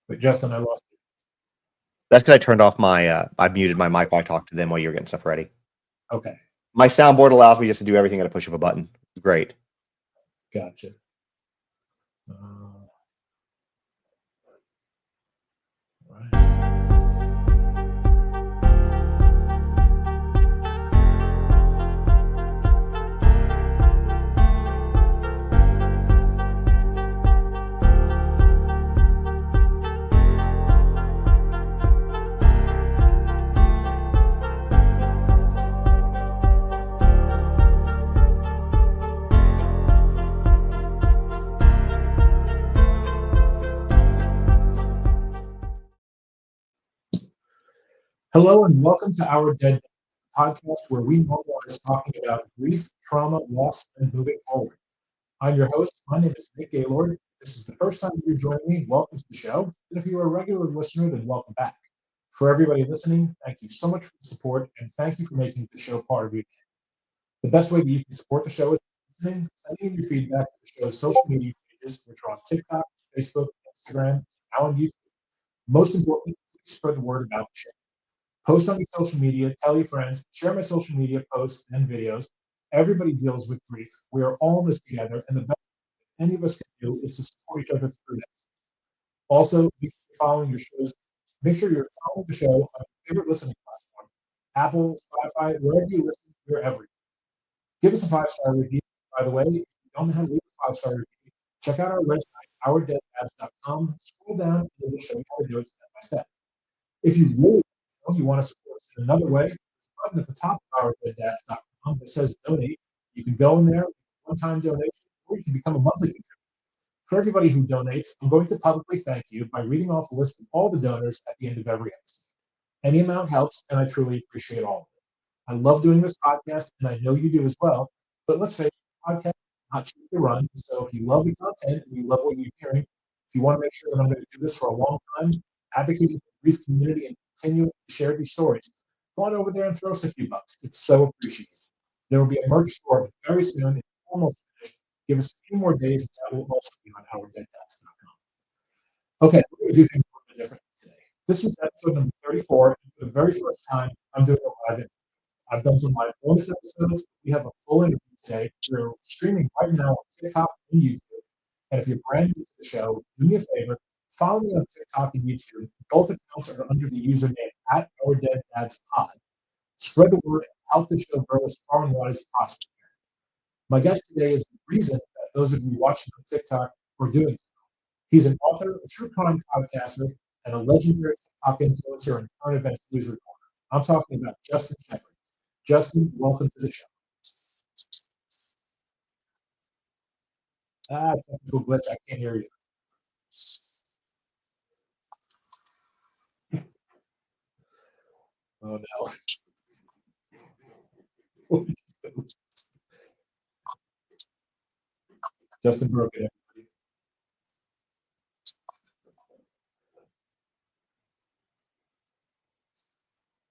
But Justin, I lost you. That's because I turned off I muted my mic while I talked to them while you were getting stuff ready. Okay. My soundboard allows me just to do everything at a push of a button. It's great. Gotcha. Right. Hello and welcome to Our Dead podcast, where we normalize talking about grief, trauma, loss, and moving forward. I'm your host. My name is Nick Gaylord. If this is the first time you're joining me, welcome to the show. And if you're a regular listener, then welcome back. For everybody listening, thank you so much for the support, and thank you for making the show part of your day. The best way that you can support the show is listening, sending in your feedback to the show's social media pages, which are on TikTok, Facebook, Instagram, and now on YouTube. Most importantly, please spread the word about the show. Post on your social media, tell your friends, share my social media posts and videos. Everybody deals with grief. We are all in this together, and the best thing any of us can do is to support each other through that. Also, make sure you're following your shows. Make sure you're following the show on your favorite listening platform, Apple, Spotify, wherever you listen, we're everywhere. Give us a 5-star review. By the way, if you don't know how to leave a 5-star review, check out our website, ourdeadads.com. Scroll down, and it'll show you how to do it step by step. If you really you want to support us in another way, there's a button at the top of ourdeadads.com that says donate. You can go in there, one-time donation, or you can become a monthly contributor. For everybody who donates, I'm going to publicly thank you by reading off a list of all the donors at the end of every episode. Any amount helps, and I truly appreciate all of it. I love doing this podcast, and I know you do as well. But let's face it, podcast is not cheap to run. So if you love the content and you love what you're hearing, if you want to make sure that I'm going to do this for a long time, advocating for the grief community and continuing to share these stories, go on over there and throw us a few bucks. It's so appreciated. There will be a merch store very soon. It's almost finished. Give us a few more days, and that will also be on ourdeadads.com. Okay, we're going to do things a little bit differently today. This is episode number 34, and for the very first time, I'm doing a live interview. I've done some live bonus episodes. We have a full interview today. We're streaming right now on TikTok and YouTube. And if you're brand new to the show, do me a favor, follow me on TikTok and YouTube. Both accounts are under the username at OurDeadDadsPod. Spread the word and help the show grow as far and wide as possible. My guest today is the reason that those of you watching on TikTok are doing so. He's an author, a true crime podcaster, and a legendary TikTok influencer and current events news reporter. I'm talking about Justin Shepard. Justin, welcome to the show. Technical glitch. I can't hear you. Oh no. Justin broke it.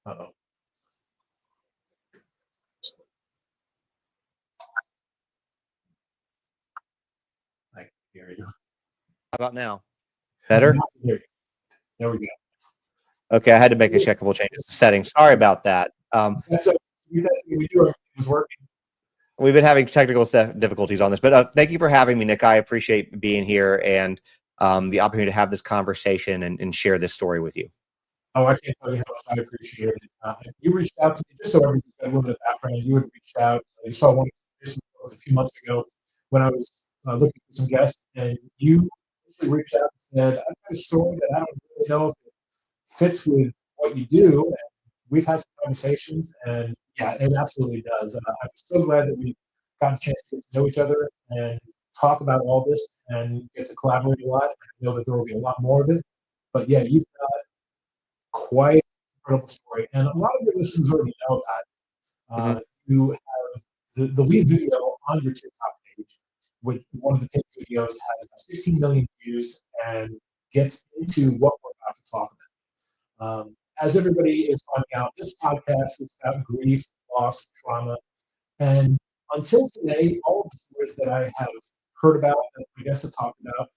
Uh-oh. I can hear you. How about now? Better? There we go. Okay, I had to make a couple changes to settings. Sorry about that. That's a, we do it. It was working. We've been having technical difficulties on this, but thank you for having me, Nick. I appreciate being here and the opportunity to have this conversation and share this story with you. Oh, I can't tell you how much I appreciate it. You reached out to me, just so everybody's got a little bit of background. You had reached out. You saw one of the Facebook posts a few months ago when I was looking for some guests, and you reached out and said, I've got a story that I don't really know if it fits with what you do. And we've had some conversations, and yeah, it absolutely does. I'm so glad that we got a chance to get to know each other and talk about all this and get to collaborate a lot. I know that there will be a lot more of it. But yeah, you've got quite an incredible story. And a lot of your listeners already know that. You have the lead video on your TikTok page, which one of the pinned videos has about 16 million views and gets into what we're about to talk about. As everybody is finding out, this podcast is about grief, loss, trauma. And until today, all of the stories that I have heard about, that I guess to talk about,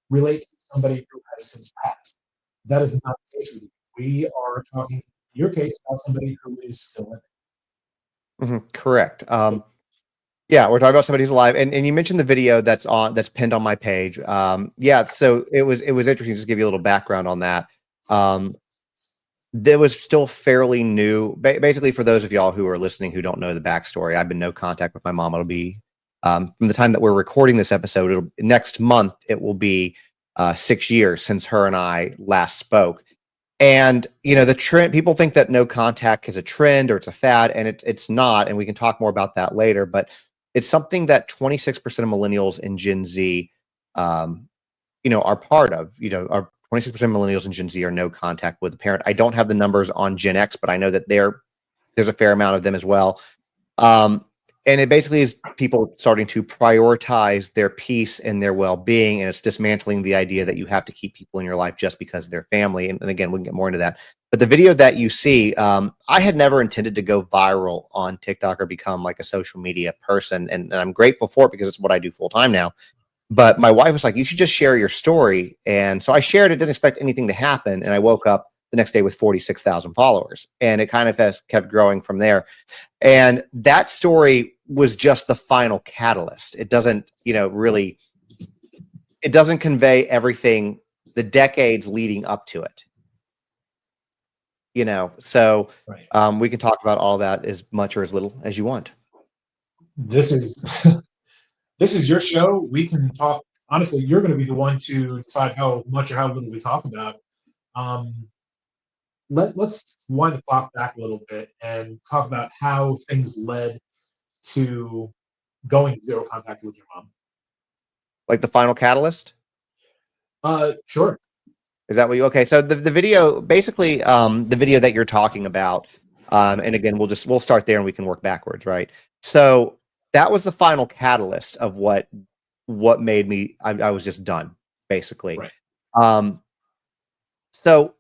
relate to somebody who has since passed. That is not the case with you. We are talking, in your case, about somebody who is still living. Correct. Yeah, we're talking about somebody who's alive, and you mentioned the video that's pinned on my page. Yeah, so it was interesting. Just to give you a little background on that. Um, that was still fairly new. Basically, for those of y'all who are listening who don't know the backstory, I've been no contact with my mom. It'll be from the time that we're recording this episode. Next month. It will be 6 years since her and I last spoke. And the trend. People think that no contact is a trend or it's a fad, and it's not. And we can talk more about that later. But it's something that 26% of millennials and Gen Z, um, are part of. Our 26% of millennials and Gen Z are no contact with a parent. I don't have the numbers on Gen X, but I know that there's a fair amount of them as well. Um, and it basically is people starting to prioritize their peace and their well-being, and it's dismantling the idea that you have to keep people in your life just because they're family. And again, we can get more into that. But the video that you see, I had never intended to go viral on TikTok or become like a social media person, and I'm grateful for it because it's what I do full time now. But my wife was like, you should just share your story. And so I shared it, didn't expect anything to happen. And I woke up the next day with 46,000 followers. And it kind of has kept growing from there. And that story was just the final catalyst. It doesn't, really, it doesn't convey everything, the decades leading up to it. So Right. we can talk about all that as much or as little as you want. This is this is your show. We can talk. Honestly, you're going to be the one to decide how much or how little we talk about. Um, let's wind the clock back a little bit and talk about how things led to going zero contact with your mom. Like the final catalyst? Sure. Is that what you? Okay, so the video, basically, the video that you're talking about, and again, we'll start there and we can work backwards, right? So that was the final catalyst of what made me. I was just done, basically. Right. So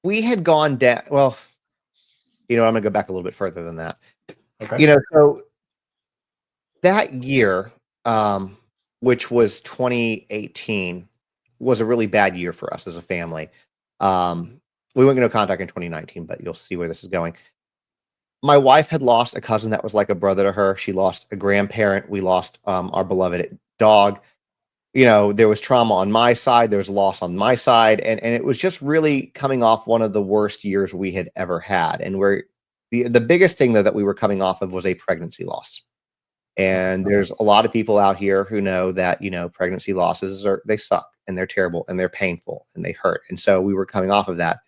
we had gone down. Well, I'm gonna go back a little bit further than that. Okay. So that year, which was 2018, was a really bad year for us as a family. We went into contact in 2019, but you'll see where this is going. My wife had lost a cousin that was like a brother to her. She lost a grandparent. We lost our beloved dog. There was trauma on my side. There was loss on my side. And it was just really coming off one of the worst years we had ever had. And the biggest thing, though, that we were coming off of was a pregnancy loss. And there's a lot of people out here who know that, pregnancy losses they suck and they're terrible and they're painful and they hurt. And so we were coming off of that.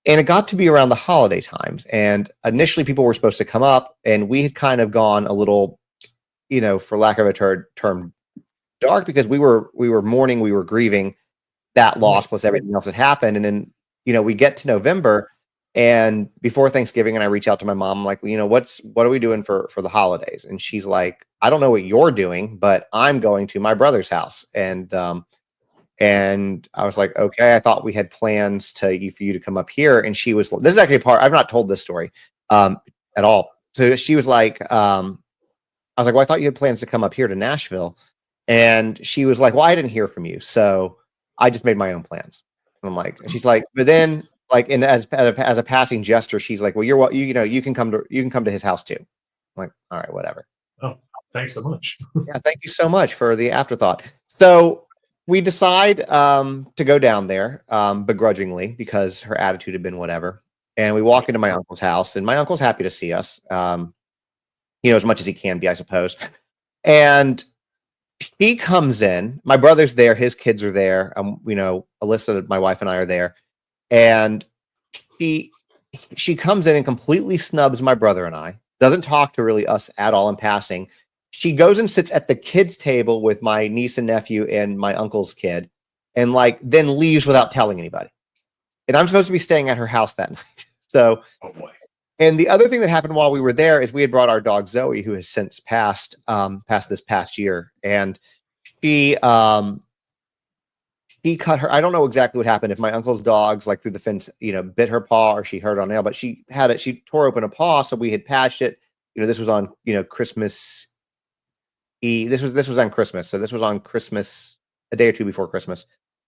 And it got to be around the holiday times. And initially people were supposed to come up, and we had kind of gone a little, for lack of a term, dark, because we were mourning, we were grieving that loss plus everything else that happened. And then, we get to November, and before Thanksgiving, and I reach out to my mom, I'm like, what are we doing for the holidays? And she's like, I don't know what you're doing, but I'm going to my brother's house. And I was like, okay, I thought we had plans for you to come up here. And she was, this is actually a part, I've not told this story at all. So she was like, I was like, well, I thought you had plans to come up here to Nashville. And she was like, well, I didn't hear from you, so I just made my own plans. And I'm like, she's like, but then, like, as a passing gesture, she's like, well, you can come to his house too. I'm like, all right, whatever. Oh, thanks so much. Yeah, thank you so much for the afterthought. So we decide to go down there begrudgingly, because her attitude had been whatever. And we walk into my uncle's house, and my uncle's happy to see us, as much as he can be, I suppose. And she comes in. My brother's there. His kids are there. Alyssa, my wife, and I are there. And she comes in and completely snubs my brother and I. Doesn't talk to really us at all in passing. She goes and sits at the kids' table with my niece and nephew and my uncle's kid, and then leaves without telling anybody. And I'm supposed to be staying at her house that night. So, oh boy. And the other thing that happened while we were there is we had brought our dog Zoe, who has since passed this past year, and she cut her. I don't know exactly what happened. If my uncle's dogs, like through the fence, bit her paw, or she hurt her nail, but she tore open a paw, so we had patched it. This was on Christmas Eve. This was on Christmas, so this was on Christmas, a day or two before Christmas,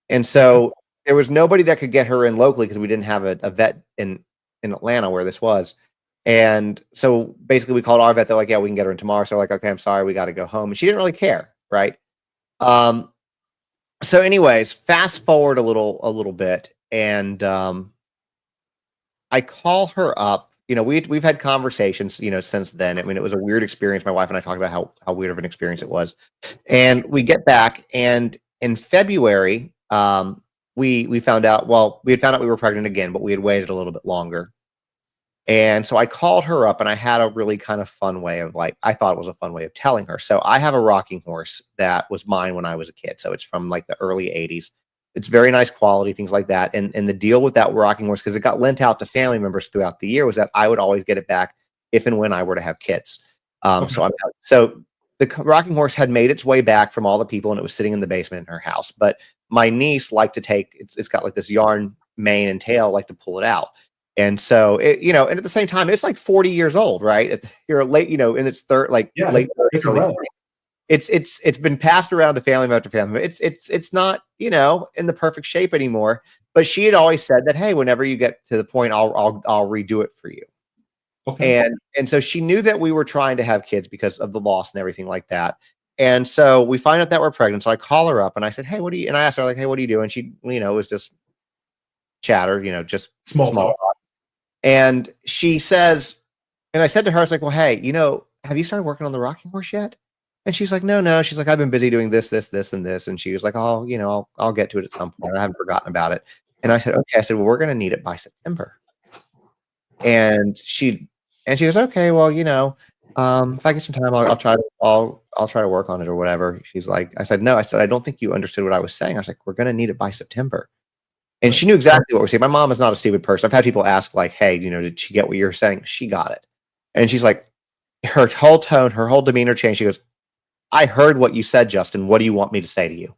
and so there was nobody that could get her in locally because we didn't have a vet in Atlanta where this was. And so basically we called our vet. They're like, yeah, we can get her in tomorrow. So like, okay, I'm sorry, we got to go home. And she didn't really care, right? So anyways, fast forward a little bit, and I call her up. We've had conversations, since then. I mean, it was a weird experience. My wife and I talked about how weird of an experience it was. And we get back, and in February, we found out, well, we had found out we were pregnant again, but we had waited a little bit longer. And so I called her up, and I had a really kind of fun way of, like, I thought it was a fun way of telling her. So I have a rocking horse that was mine when I was a kid. So it's from like the early 80s. It's very nice quality, things like that. And the deal with that rocking horse, because it got lent out to family members throughout the year, was that I would always get it back if and when I were to have kids. Okay. So the rocking horse had made its way back from all the people, and it was sitting in the basement in her house. But my niece liked to take it's got like this yarn mane and tail, like to pull it out. And so and at the same time, it's like 40 years old, right? You're late, in its third, like Yeah, late 30s, it's a early relic. 40s. It's been passed around to family after family. It's not, in the perfect shape anymore. But she had always said that, hey, whenever you get to the point, I'll redo it for you. Okay. And so she knew that we were trying to have kids because of the loss and everything like that. And so we find out that we're pregnant. So I call her up and I said, hey, and I asked her, like, hey, what are you doing? She, it was just chatter, just Small small talk. talk. And she says, and I said to her, I was like, well, hey, have you started working on the rocking horse yet? And she's like, no. She's like, I've been busy doing this, and this. And she was like, oh, I'll get to it at some point. I haven't forgotten about it. And I said, okay. I said, well, we're going to need it by September. And she goes, okay, well, if I get some time, I'll try to work on it or whatever. She's like, I said, no. I said, I don't think you understood what I was saying. I was like, we're going to need it by September. And she knew exactly what we're saying. My mom is not a stupid person. I've had people ask, like, hey, did she get what you're saying? She got it. And she's like, her whole tone, her whole demeanor changed. She goes, I heard what you said, Justin. What do you want me to say to you?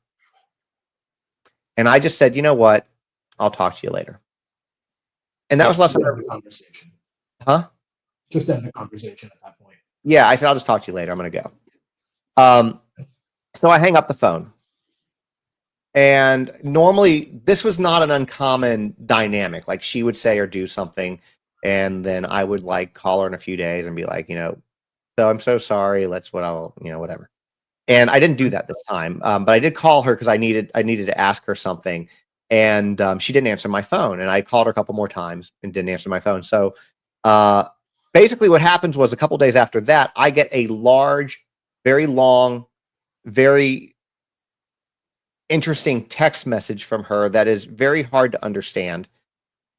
And I just said, you know what? I'll talk to you later. And that was less than a conversation. Huh? Just end the conversation at that point. Yeah, I said, I'll just talk to you later. I'm going to go. So I hang up the phone. And normally, this was not an uncommon dynamic. Like, she would say or do something, and then I would, like, call her in a few days and be like, so I'm so sorry. Whatever. And I didn't do that this time, but I did call her because I needed to ask her something, and she didn't answer my phone. And I called her a couple more times and didn't answer my phone. So basically, what happens was a couple days after that, I get a large, very long, very interesting text message from her that is very hard to understand,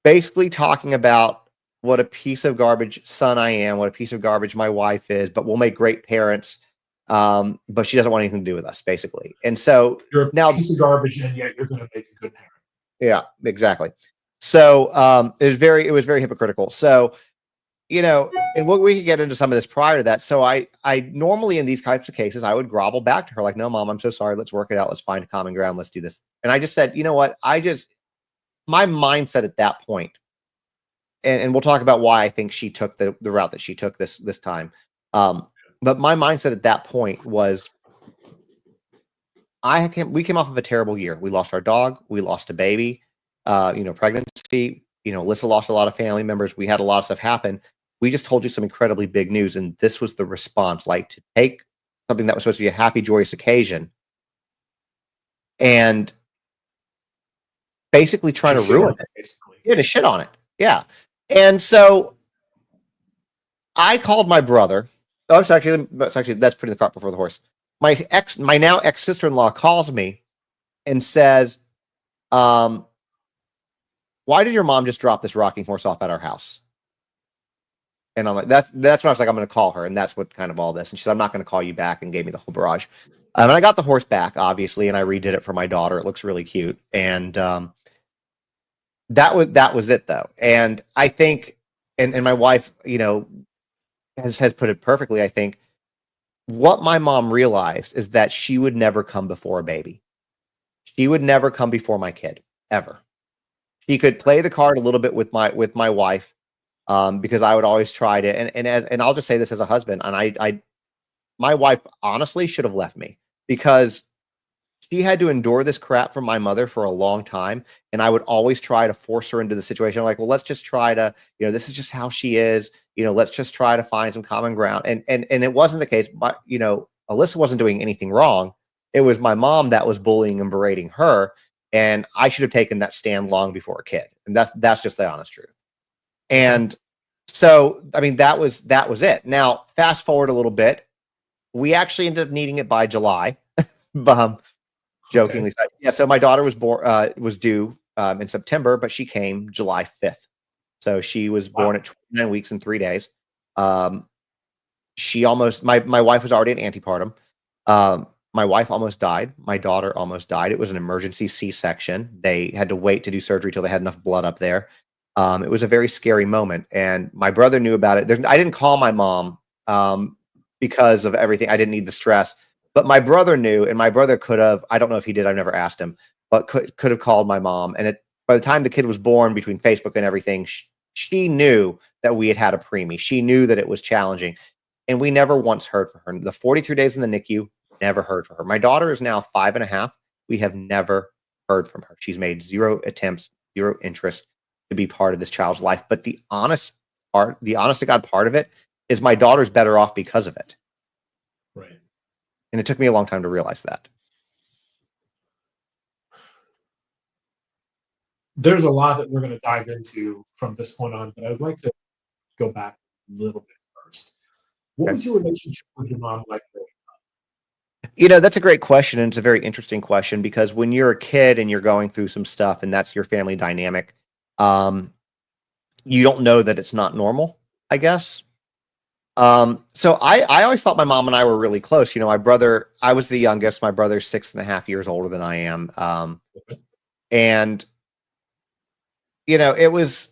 basically talking about what a piece of garbage son I am, what a piece of garbage my wife is, but we'll make great parents. But she doesn't want anything to do with us, basically. And so you're a now, piece of garbage, and yet you're going to make a good parent. Yeah, exactly. So it was very hypocritical. So and we could get into some of this prior to that. So I normally in these types of cases, I would grovel back to her like, no, mom, I'm so sorry. Let's work it out. Let's find a common ground. Let's do this. And I just said, you know what? My mindset at that point, and we'll talk about why I think she took the route that she took this time. But my mindset at that point was, we came off of a terrible year. We lost our dog. We lost a baby, pregnancy. Alyssa lost a lot of family members. We had a lot of stuff happen. We just told you some incredibly big news, and this was the response, like to take something that was supposed to be a happy, joyous occasion and basically try to ruin it. Basically. Yeah, to shit on it. Yeah. And so I called my brother. Oh, that's putting the cart before the horse. My now ex sister-in-law calls me and says, why did your mom just drop this rocking horse off at our house? And I'm like, that's when I was like, I'm going to call her. And that's what kind of all this. And she said, I'm not going to call you back, and gave me the whole barrage. And I got the horse back, obviously, and I redid it for my daughter. It looks really cute. And that was it, though. And I think, and my wife, has put it perfectly. I think what my mom realized is that she would never come before a baby. She would never come before my kid, ever. She could play the card a little bit with my wife, because I would always try to, and I'll just say this as a husband, and my wife honestly should have left me, because she had to endure this crap from my mother for a long time. And I would always try to force her into the situation. I'm like, well, let's just try to, this is just how she is. Let's just try to find some common ground. And it wasn't the case, but Alyssa wasn't doing anything wrong. It was my mom that was bullying and berating her. And I should have taken that stand long before a kid. And that's just the honest truth. And so, I mean, that was it. Now, fast forward a little bit. We actually ended up needing it by July. Jokingly said. Yeah, so my daughter was was due in September, but she came July 5th. So she was born at 29 weeks and 3 days. She almost my wife was already in antepartum. My wife almost died. My daughter almost died. It was an emergency C-section. They had to wait to do surgery till they had enough blood up there. It was a very scary moment, and my brother knew about it. I didn't call my mom because of everything. I didn't need the stress, but my brother knew, and my brother could have. I don't know if he did. I've never asked him, but could have called my mom. And by the time the kid was born, between Facebook and everything, she knew that we had a preemie. She knew that it was challenging, and we never once heard from her. The 43 days in the NICU, never heard from her. My daughter is now 5.5. We have never heard from her. She's made 0 attempts, 0 interest to be part of this child's life. But the honest to God part of it is my daughter's better off because of it. Right. And it took me a long time to realize that. There's a lot that we're going to dive into from this point on, but I would like to go back a little bit first. What was your relationship with your mom like? That's a great question, and it's a very interesting question, because when you're a kid and you're going through some stuff and that's your family dynamic, you don't know that it's not normal, I guess. So I always thought my mom and I were really close. My brother, I was the youngest. My brother's 6.5 years older than I am. And it was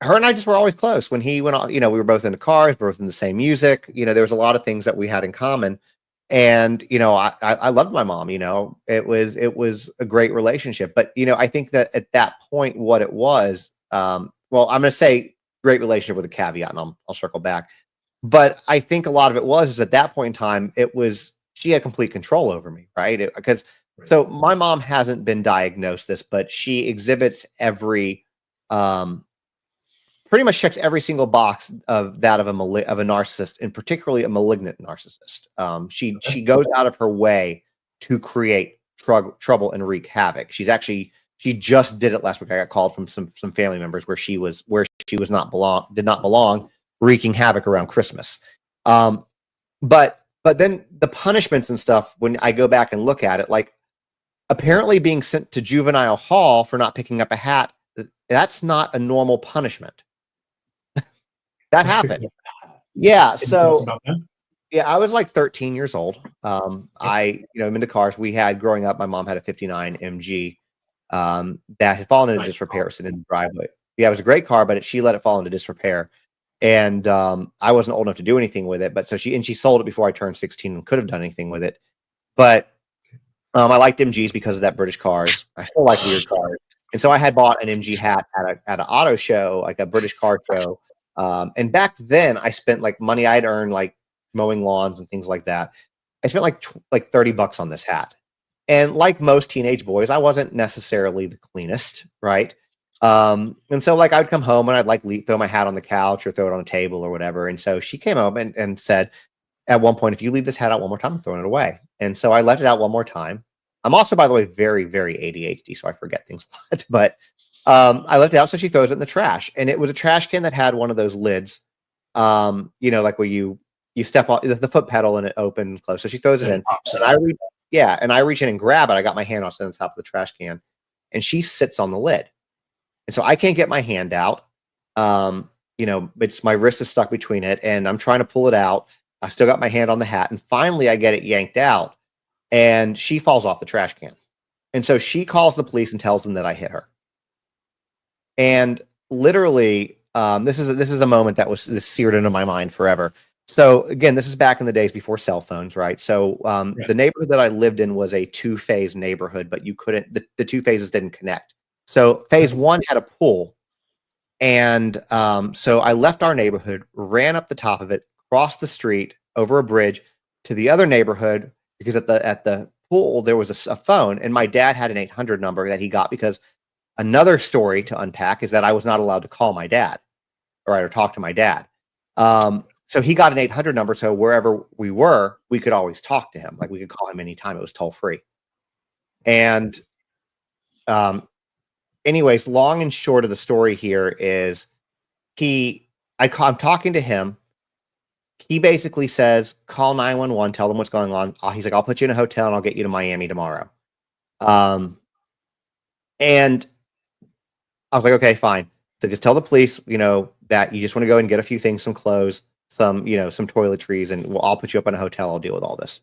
her and I just were always close. When he went on, we were both into cars, both in the same music. There was a lot of things that we had in common. And, I loved my mom. It was a great relationship. But, I think that at that point, what it was, well, I'm going to say great relationship with a caveat, and I'll circle back. But I think a lot of it is at that point in time, she had complete control over me, right? So my mom hasn't been diagnosed this, but she exhibits pretty much checks every single box of that of a narcissist, and particularly a malignant narcissist. She goes out of her way to create trouble and wreak havoc. She just did it last week. I got called from some family members where she did not belong, wreaking havoc around Christmas. But then the punishments and stuff, when I go back and look at it, like apparently being sent to juvenile hall for not picking up a hat, that's not a normal punishment. That happened. Yeah. So yeah, I was like 13 years old. I'm into cars. Growing up, my mom had a 59 MG that had fallen into disrepair, sitting in the driveway. Yeah, it was a great car, but she let it fall into disrepair. And I wasn't old enough to do anything with it. But she sold it before I turned 16 and could have done anything with it. But I liked MGs because of that British cars. I still like weird cars. And so I had bought an MG hat at an auto show, like a British car show. And back then I spent like money I'd earned, like mowing lawns and things like that. I spent like $30 on this hat. And like most teenage boys, I wasn't necessarily the cleanest, right? And so like I'd come home and I'd like throw my hat on the couch or throw it on a table or whatever. And so she came home and said at one point, if you leave this hat out one more time, I'm throwing it away. And so I left it out one more time. I'm also, by the way, very, very ADHD, so I forget things a lot. But I left it out, so she throws it in the trash. And it was a trash can that had one of those lids, like where you step on the foot pedal and it open and close. So she throws it in. And I reach in and grab it. I got my hand on the top of the trash can, and she sits on the lid. And so I can't get my hand out. It's my wrist is stuck between it, and I'm trying to pull it out. I still got my hand on the hat, and finally I get it yanked out, and she falls off the trash can. And so she calls the police and tells them that I hit her. And literally, this is a moment that was seared into my mind forever. So again, this is back in the days before cell phones, right? So the neighborhood that I lived in was a 2-phase neighborhood, but you couldn't, the 2 phases didn't connect. So phase 1 had a pool. And so I left our neighborhood, ran up the top of it, crossed the street, over a bridge to the other neighborhood, because at the pool, there was a phone, and my dad had an 800 number that he got because another story to unpack is that I was not allowed to call my dad or talk to my dad. So he got an 800 number. So wherever we were, we could always talk to him. Like we could call him anytime. It was toll free. And anyways, long and short of the story here is I'm talking to him. He basically says, call 911, tell them what's going on. He's like, I'll put you in a hotel and I'll get you to Miami tomorrow. And I was like, okay, fine. So just tell the police, that you just want to go and get a few things, some clothes, some toiletries, and I'll put you up in a hotel. I'll deal with all this.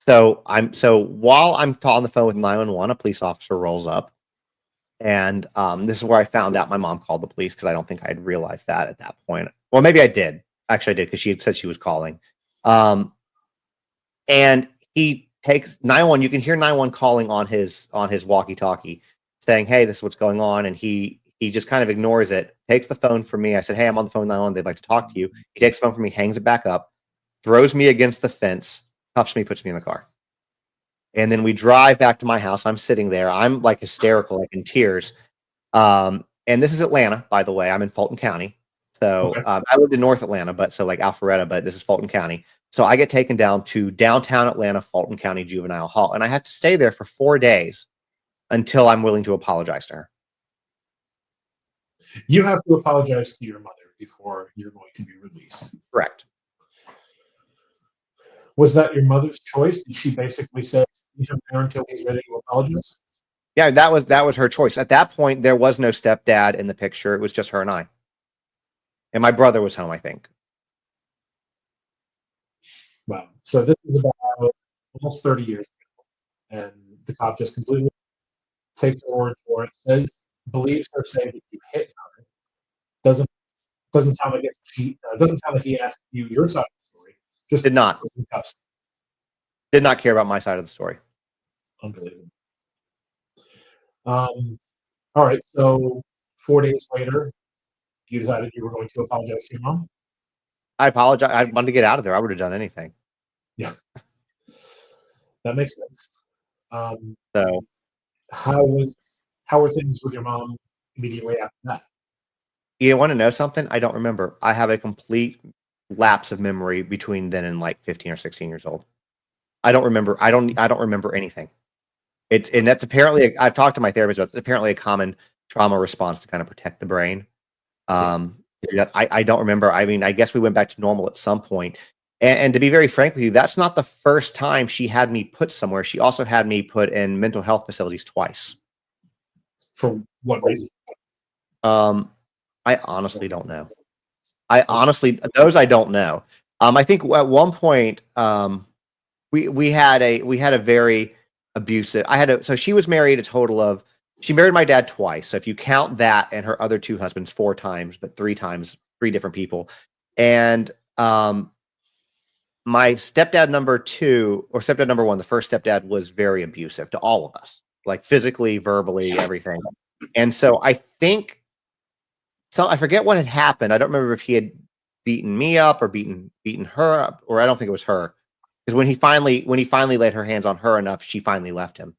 So while I'm on the phone with 911, a police officer rolls up. And this is where I found out my mom called the police because I don't think I had realized that at that point. Well, maybe I did. Actually, I did because she had said she was calling. And he takes 911. You can hear 911 calling on his walkie-talkie, saying, "Hey, this is what's going on." And he just kind of ignores it. Takes the phone from me. I said, "Hey, I'm on the phone with 911. They'd like to talk to you." He takes the phone from me, hangs it back up, throws me against the fence, cuffs me, puts me in the car. And then we drive back to my house. I'm sitting there. I'm like hysterical, like in tears. And this is Atlanta, by the way. I'm in Fulton County. So Okay. I lived in North Atlanta, but so like Alpharetta, but this is Fulton County. So I get taken down to downtown Atlanta, Fulton County Juvenile Hall. And I have to stay there for 4 days until I'm willing to apologize to her. You have to apologize to your mother before you're going to be released. Correct. Was that your mother's choice? Did she basically say, "You come there until he's ready to apologize"? Yeah, that was her choice. At that point, there was no stepdad in the picture. It was just her and I. And my brother was home, I think. Wow. So this is about almost 30 years ago, and the cop just completely takes your word for it, believes her saying that you hit her. Doesn't sound like doesn't sound like he asked you your side of the story. Just Did not cuffs. Did not care about my side of the story. Unbelievable. All right. So 4 days later, you decided you were going to apologize to your mom. I apologize. I wanted to get out of there. I would have done anything. Yeah, that makes sense. Um, So how were things with your mom immediately after that? you want to know something? I don't remember. I have a complete lapse of memory between then and like 15 or 16 years old. I don't remember. I don't remember anything. And that's apparently, I've talked to my therapist about, it's apparently a common trauma response to kind of protect the brain. That I don't remember. I mean, I guess we went back to normal at some point. And to be very frank with you, that's not the first time she had me put somewhere. She also had me put in mental health facilities twice. For what reason? I honestly don't know. Those I don't know. I think at one point, we had a very abusive. So she was married a total of, she married my dad twice. So if you count that and her other two husbands 4 times, but 3 times, 3 different people. And my stepdad number 2 or stepdad number 1, the first stepdad was very abusive to all of us, like physically, verbally, everything. And so I think I forget what had happened. I don't remember if he had beaten me up or beaten her up, or I don't think it was her. Because when he finally laid her hands on her enough, she finally left him.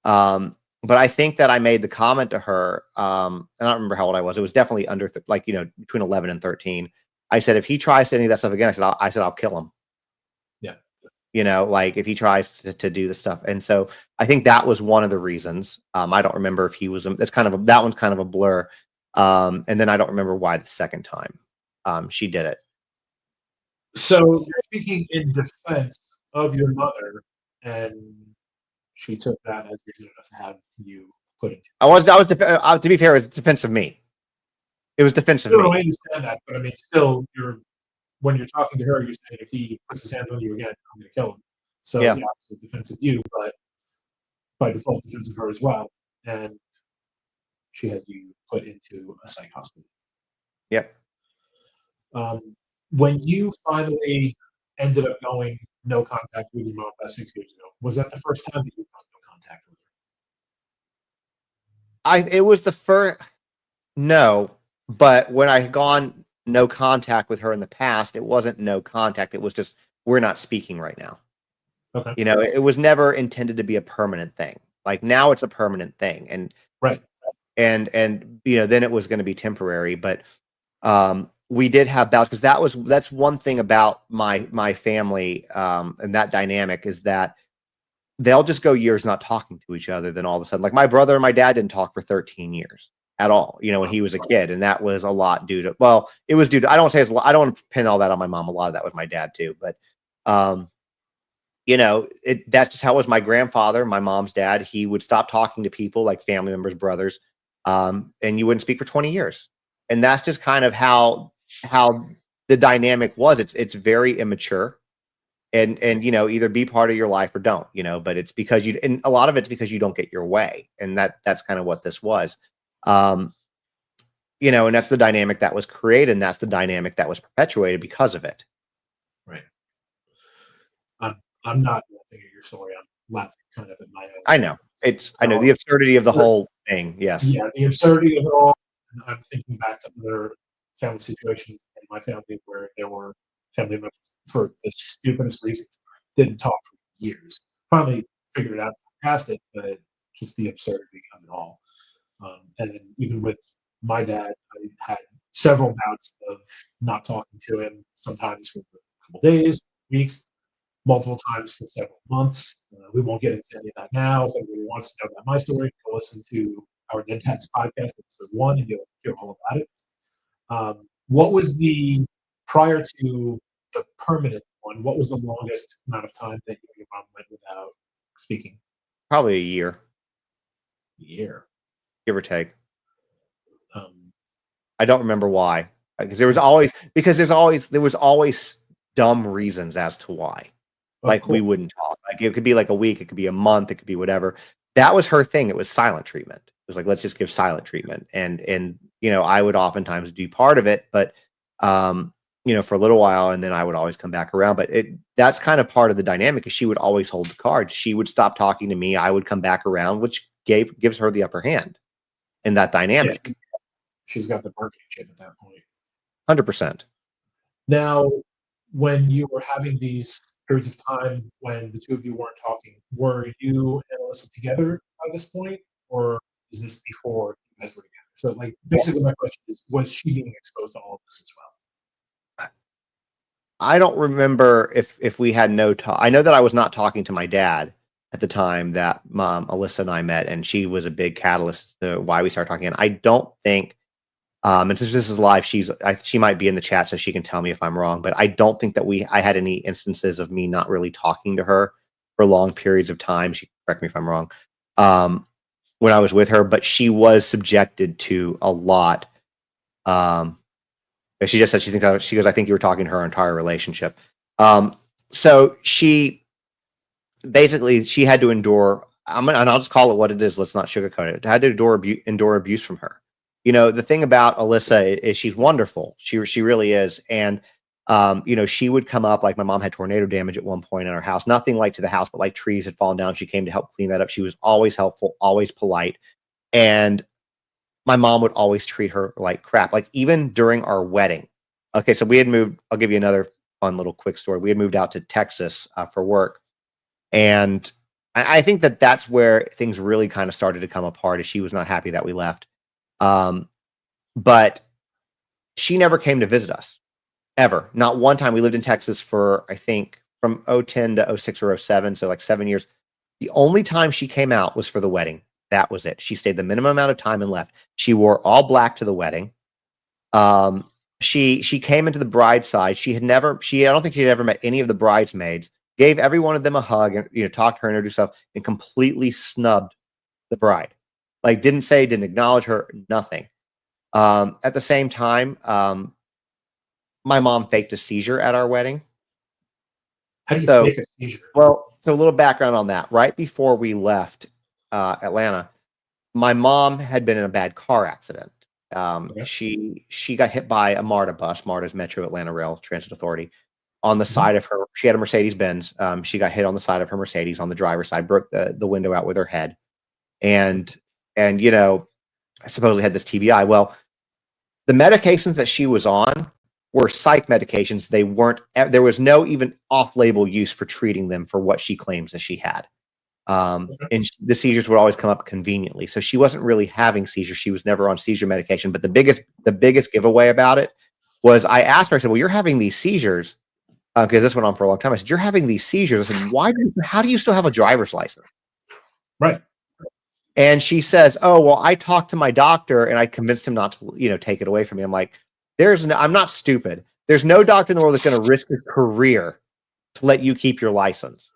But I think that I made the comment to her. I don't remember how old I was. It was definitely under between 11 and 13. I said, if he tries any of that stuff again, I said I'll kill him. Yeah. Like if he tries to do the stuff. And so I think that was one of the reasons. I don't remember if he was. That one's kind of a blur. And then I don't remember why the second time she did it. So you're speaking in defense of your mother, and she took that as reason enough to have you put into. To be fair, it's defense of me. It was defense of me. No, I understand that, but I mean, still, when you're talking to her, you're saying if he puts his hands on you again, I'm going to kill him. So yeah, it's a defense of you, but by default, defense of her as well. And she has you put into a psych hospital. Yep. When you finally ended up going no contact with your mom about 6 years ago, was that the first time that you got no contact with her? It was the first. No, but when I had gone no contact with her in the past, it wasn't no contact. It was just, we're not speaking right now. Okay. You know, it was never intended to be a permanent thing. Like now it's a permanent thing. Right. And you know, then it was going to be temporary, but we did have bouts because that's one thing about my family and that dynamic is that they'll just go years not talking to each other. Then all of a sudden, like my brother and my dad didn't talk for 13 years at all, you know, when he was a kid. And that was a lot due to, well, it was due to, I don't say it's, I don't want to pin all that on my mom. A lot of that was my dad too, but, you know, that's just how it was. My grandfather, my mom's dad, he would stop talking to people like family members, brothers, and you wouldn't speak for 20 years. And that's just kind of how the dynamic was. It's very immature and you know, either be part of your life or don't, you know, but it's because you, and a lot of it's because you don't get your way. And that's kind of what this was. Um, you know, and that's the dynamic that was created, and that's the dynamic that was perpetuated because of it. Right. I'm not laughing at your story. I'm laughing kind of at my own. I know. I know So, the absurdity of the listen, whole thing. Yes. yeah, the absurdity of it all. And I'm thinking back to other family situations in my family where there were family members for the stupidest reasons didn't talk for years. Finally figured it out past it, but just the absurdity of it all. And then even with my dad, I had several bouts of not talking to him, sometimes for a couple days, weeks, multiple times for several months. We won't get into any of that now. If anybody wants to know about my story, go listen to our Dead Tats podcast, episode 1, and you'll hear all about it. What was the, prior to the permanent one, what was the longest amount of time that you and your mom went without speaking? Probably a year, A year. give or take. Um, I don't remember why. Because there was always dumb reasons as to why. of Like we course. wouldn't talk. Like it could be like a week, it could be a month, it could be whatever. That was her thing. It was silent treatment. It was like, let's just give silent treatment. And you know, I would oftentimes do part of it, but you know, for a little while, and then I would always come back around. But that's kind of part of the dynamic because she would always hold the cards. She would stop talking to me, I would come back around, which gives her the upper hand in that Yeah, dynamic. she's got the marketing chip at that point. 100%. Now, when you were having these periods of time when the two of you weren't talking, were you and Alyssa together by this point, or is this before you guys were together? So, like, basically, my question is, was she being exposed to all of this as well? I don't remember if we had no talk. I know that I was not talking to my dad at the time that mom Alyssa and I met, and she was a big catalyst to why we started talking. And I don't think, and since this is live, she might be in the chat, so she can tell me if I'm wrong. But I don't think that I had any instances of me not really talking to her for long periods of time. She correct me if I'm wrong. When I was with her, but she was subjected to a lot. She just said she goes, I think you were talking to her entire relationship. So she basically she had to endure. And I'll just call it what it is. Let's not sugarcoat it. Had to endure abuse from her. You know, the thing about Alyssa is she's wonderful. She really is. And you know, she would come up, like my mom had tornado damage at one point in our house. Nothing like to the house, but like trees had fallen down. She came to help clean that up. She was always helpful, always polite. And my mom would always treat her like crap. Like even during our wedding. Okay, so we had moved. I'll give you another fun little quick story. We had moved out to Texas for work, and I think that that's where things really kind of started to come apart. As she was not happy that we left, but she never came to visit us ever. Not one time. We lived in Texas for I think from 010 to 06 or 07, so like 7 years. The only time she came out was for the wedding. That was it. She stayed the minimum amount of time and left. She wore all black to the wedding. She came into the bride's side. I don't think she had ever met any of the bridesmaids. Gave every one of them a hug and, you know, talked to her, introduced herself, and completely snubbed the bride. Like didn't acknowledge her, nothing. At the same time, my mom faked a seizure at our wedding. How do you fake a seizure? Well, so a little background on that. Right before we left Atlanta, my mom had been in a bad car accident. Okay. She got hit by a MARTA bus, MARTA's Metro Atlanta Rail Transit Authority, on the side of her. She had a Mercedes Benz. She got hit on the side of her Mercedes on the driver's side, broke the window out with her head, and you know, I supposedly had this TBI. Well, the medications that she was on were psych medications. They weren't, there was no even off-label use for treating them for what she claims that she had. And the seizures would always come up conveniently. So she wasn't really having seizures. She was never on seizure medication. But the biggest giveaway about it was I asked her, I said, well, you're having these seizures, because this went on for a long time. I said, you're having these seizures. I said, how do you still have a driver's license? Right. And she says, oh, well, I talked to my doctor and I convinced him not to, take it away from me. I'm like, I'm not stupid. There's no doctor in the world that's going to risk a career to let you keep your license.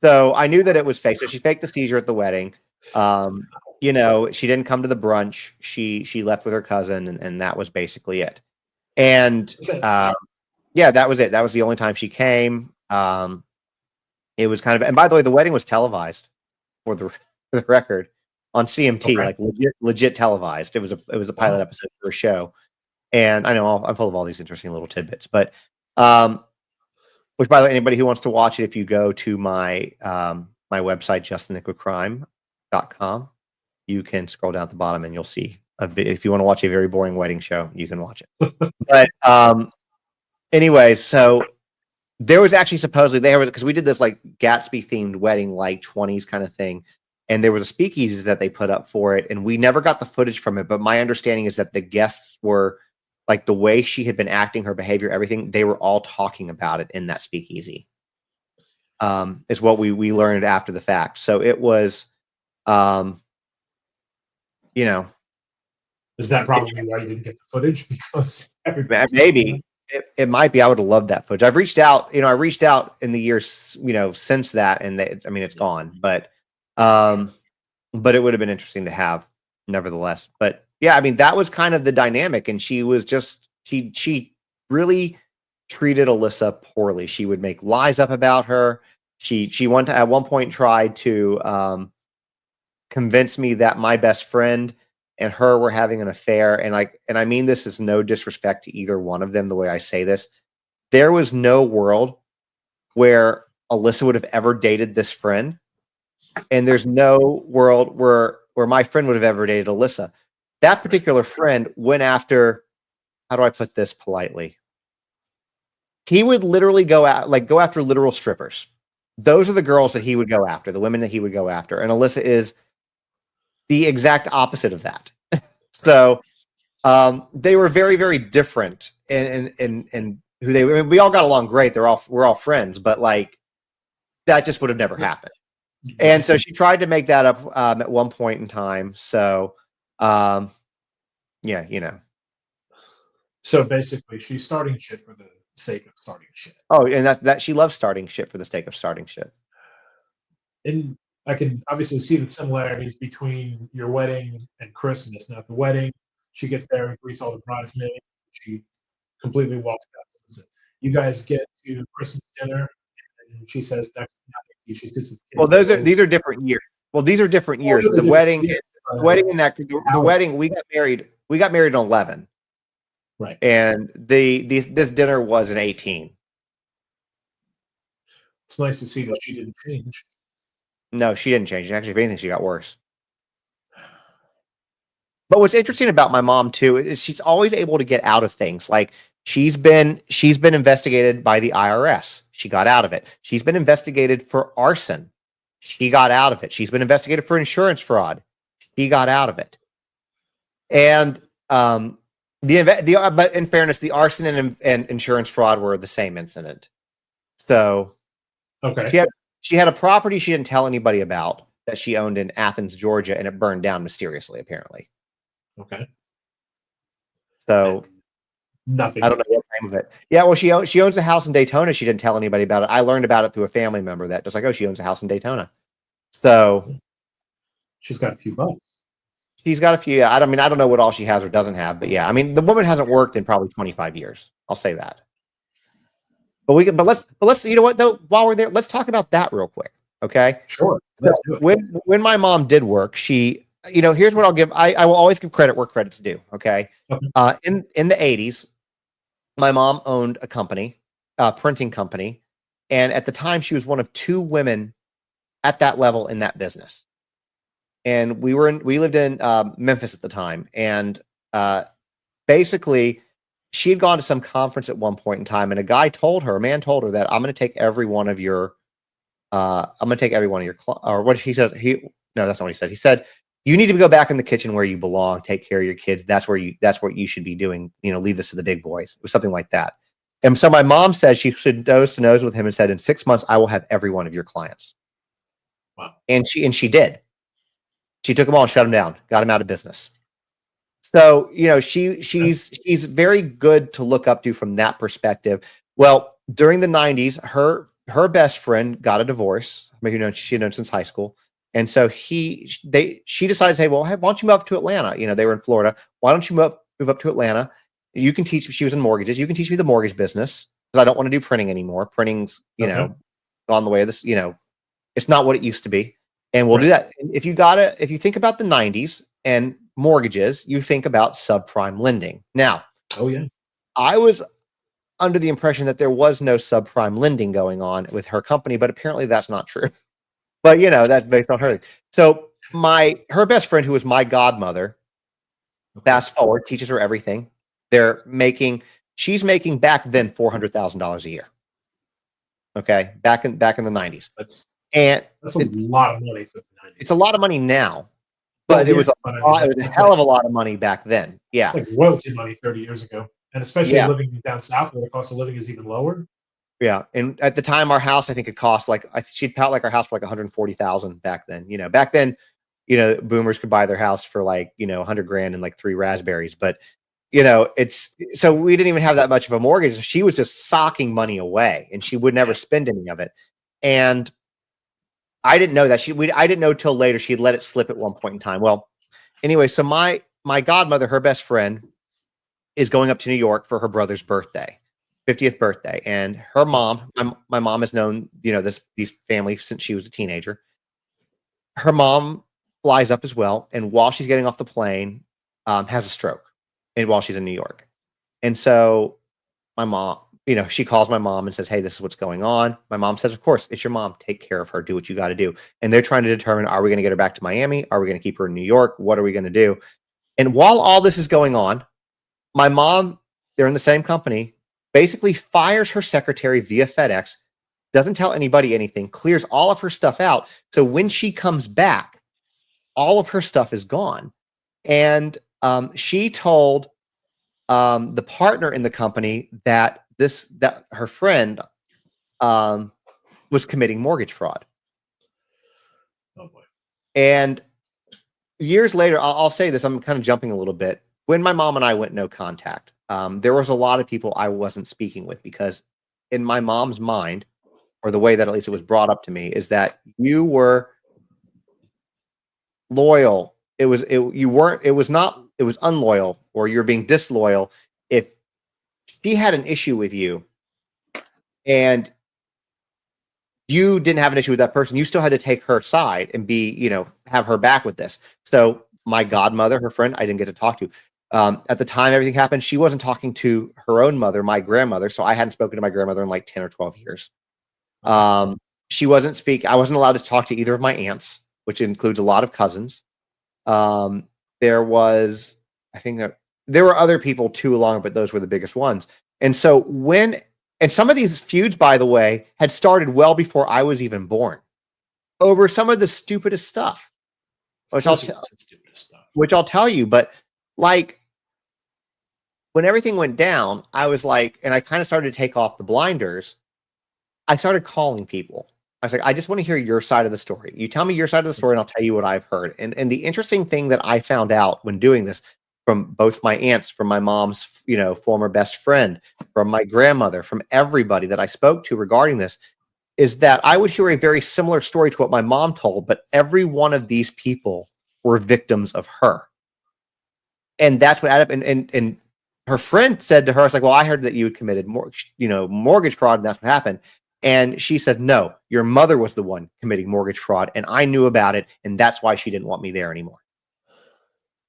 So I knew that it was fake. So she faked the seizure at the wedding. She didn't come to the brunch. She left with her cousin, and that was basically it. And yeah, that was it. That was the only time she came. It was kind of, and by the way, the wedding was televised for the record on CMT, like legit televised. It was a pilot episode for a show. And I know I'm full of all these interesting little tidbits, but which, by the way, anybody who wants to watch it, if you go to my my website, justthenickofcrime.com, you can scroll down at the bottom and you'll see if you want to watch a very boring wedding show, you can watch it. But anyways, so there was actually supposedly because we did this like Gatsby themed wedding, like 20s kind of thing. And there was a speakeasy that they put up for it. And we never got the footage from it. But my understanding is that the guests were like the way she had been acting, her behavior, everything, they were all talking about it in that speakeasy. Is what we learned after the fact. So it was, Is that probably why you didn't get the footage? Because maybe it might be. I would have loved that footage. I've reached out, I reached out in the years, since that, and it's gone, but it would have been interesting to have nevertheless. But yeah, that was kind of the dynamic. And she was just, she really treated Alyssa poorly. She would make lies up about her. She at one point tried to convince me that my best friend and her were having an affair. And I mean, this is no disrespect to either one of them, the way I say this. There was no world where Alyssa would have ever dated this friend. And there's no world where my friend would have ever dated Alyssa. That particular friend went after, how do I put this politely? He would literally go after literal strippers. Those are the girls that he would go after, the women that he would go after. And Alyssa is the exact opposite of that. So they were very, very different in who they were. We all got along great. We're all friends, but like that just would have never happened. And so she tried to make that up at one point in time. So yeah, So basically, she's starting shit for the sake of starting shit. Oh, and that she loves starting shit for the sake of starting shit. And I can obviously see the similarities between your wedding and Christmas. Now, at the wedding, she gets there and greets all the bridesmaids. She completely walks past. You guys get to Christmas dinner, and she says, "Next, she gets the kids." Well, these are different years. Well, these are different years. The wedding, the wedding, we got married. We got married in 11, right? And this dinner was in 18. It's nice to see that she didn't change. No, she didn't change. Actually, if anything, she got worse. But what's interesting about my mom too is she's always able to get out of things. Like she's been investigated by the IRS. She got out of it. She's been investigated for arson. She got out of it. She's been investigated for insurance fraud. She got out of it. And but in fairness, the arson and insurance fraud were the same incident. So okay, she had a property she didn't tell anybody about that she owned in Athens, Georgia, and it burned down mysteriously, apparently. Okay. So nothing. I don't know what name of it. Yeah, well, she owns a house in Daytona. She didn't tell anybody about it. I learned about it through a family member that just like, oh, she owns a house in Daytona. So she's got a few bucks. She's got a few. I don't know what all she has or doesn't have, but yeah, the woman hasn't worked in probably 25 years. I'll say that. But let's you know what though, while we're there, let's talk about that real quick. Okay. Sure. Let's do it. When my mom did work, she, here's what I'll give. I will always give credit where credit's due. Okay. In the 80s, my mom owned a company, a printing company, and at the time she was one of two women at that level in that business. And we lived in Memphis at the time, and basically, she had gone to some conference at one point in time, and a man told her that I'm going to take every one of your, or what he said. No, that's not what he said. He said, you need to go back in the kitchen where you belong, take care of your kids. That's what you should be doing. Leave this to the big boys. It was something like that. And so my mom said she stood nose to nose with him and said, in 6 months, I will have every one of your clients. Wow. And she did. She took them all and shut them down, got them out of business. So, she's very good to look up to from that perspective. Well, during the 90s, her best friend got a divorce. Maybe she had known since high school. And so she decided to say, well, hey, why don't you move up to Atlanta? They were in Florida. Why don't you move up to Atlanta? You can teach me. She was in mortgages. You can teach me the mortgage business because I don't want to do printing anymore. Printing's, gone the way of this, it's not what it used to be. And we'll do that. If you think about the 90s and mortgages, you think about subprime lending. Now, I was under the impression that there was no subprime lending going on with her company, but apparently that's not true. But that's based on her. So her best friend, who was my godmother, fast forward, teaches her everything. She's making back then $400,000 a year. Okay, back in the 90s. That's a lot of money for the 90s. It's a lot of money now, but it was a hell of a lot of money back then. Yeah, it's like royalty money 30 years ago, and especially living down south where the cost of living is even lower. Yeah, and at the time, our house, I think it cost she'd tout our house for $140,000 back then. Back then, boomers could buy their house for $100,000 and 3 raspberries. But it's so we didn't even have that much of a mortgage. She was just socking money away, and she would never spend any of it. And I didn't know that I didn't know till later she had let it slip at one point in time. Well, anyway, so my godmother, her best friend, is going up to New York for her brother's birthday. 50th birthday, and her mom, my mom has known these families since she was a teenager. Her mom flies up as well, and while she's getting off the plane, has a stroke, and while she's in New York, and so my mom, she calls my mom and says, "Hey, this is what's going on." My mom says, "Of course, it's your mom. Take care of her. Do what you got to do." And they're trying to determine: are we going to get her back to Miami? Are we going to keep her in New York? What are we going to do? And while all this is going on, my mom, they're in the same company, basically fires her secretary via FedEx, doesn't tell anybody anything, clears all of her stuff out. So when she comes back, all of her stuff is gone. And she told the partner in the company that her friend was committing mortgage fraud. Oh boy. And years later, I'll say this, I'm kind of jumping a little bit. When my mom and I went no contact, there was a lot of people I wasn't speaking with because in my mom's mind, or the way that at least it was brought up to me, is that you were loyal. It was unloyal, or you're being disloyal if she had an issue with you and you didn't have an issue with that person. You still had to take her side and have her back with this. So my godmother, her friend, I didn't get to talk to. At the time everything happened, she wasn't talking to her own mother, my grandmother. So I hadn't spoken to my grandmother in 10 or 12 years. She wasn't speaking. I wasn't allowed to talk to either of my aunts, which includes a lot of cousins. There was, I think there were other people too along, but those were the biggest ones. And so and some of these feuds, by the way, had started well before I was even born over some of the stupidest stuff, which I'll tell you. But when everything went down, I was and I kind of started to take off the blinders. I started calling people. I was like, I just want to hear your side of the story. You tell me your side of the story and I'll tell you what I've heard. And the interesting thing that I found out when doing this from both my aunts, from my mom's, former best friend, from my grandmother, from everybody that I spoke to regarding this, is that I would hear a very similar story to what my mom told, but every one of these people were victims of her. And that's what added up. And her friend said to her, "It's like, well, I heard that you had committed mortgage fraud, and that's what happened." And she said, "No, your mother was the one committing mortgage fraud, and I knew about it, and that's why she didn't want me there anymore."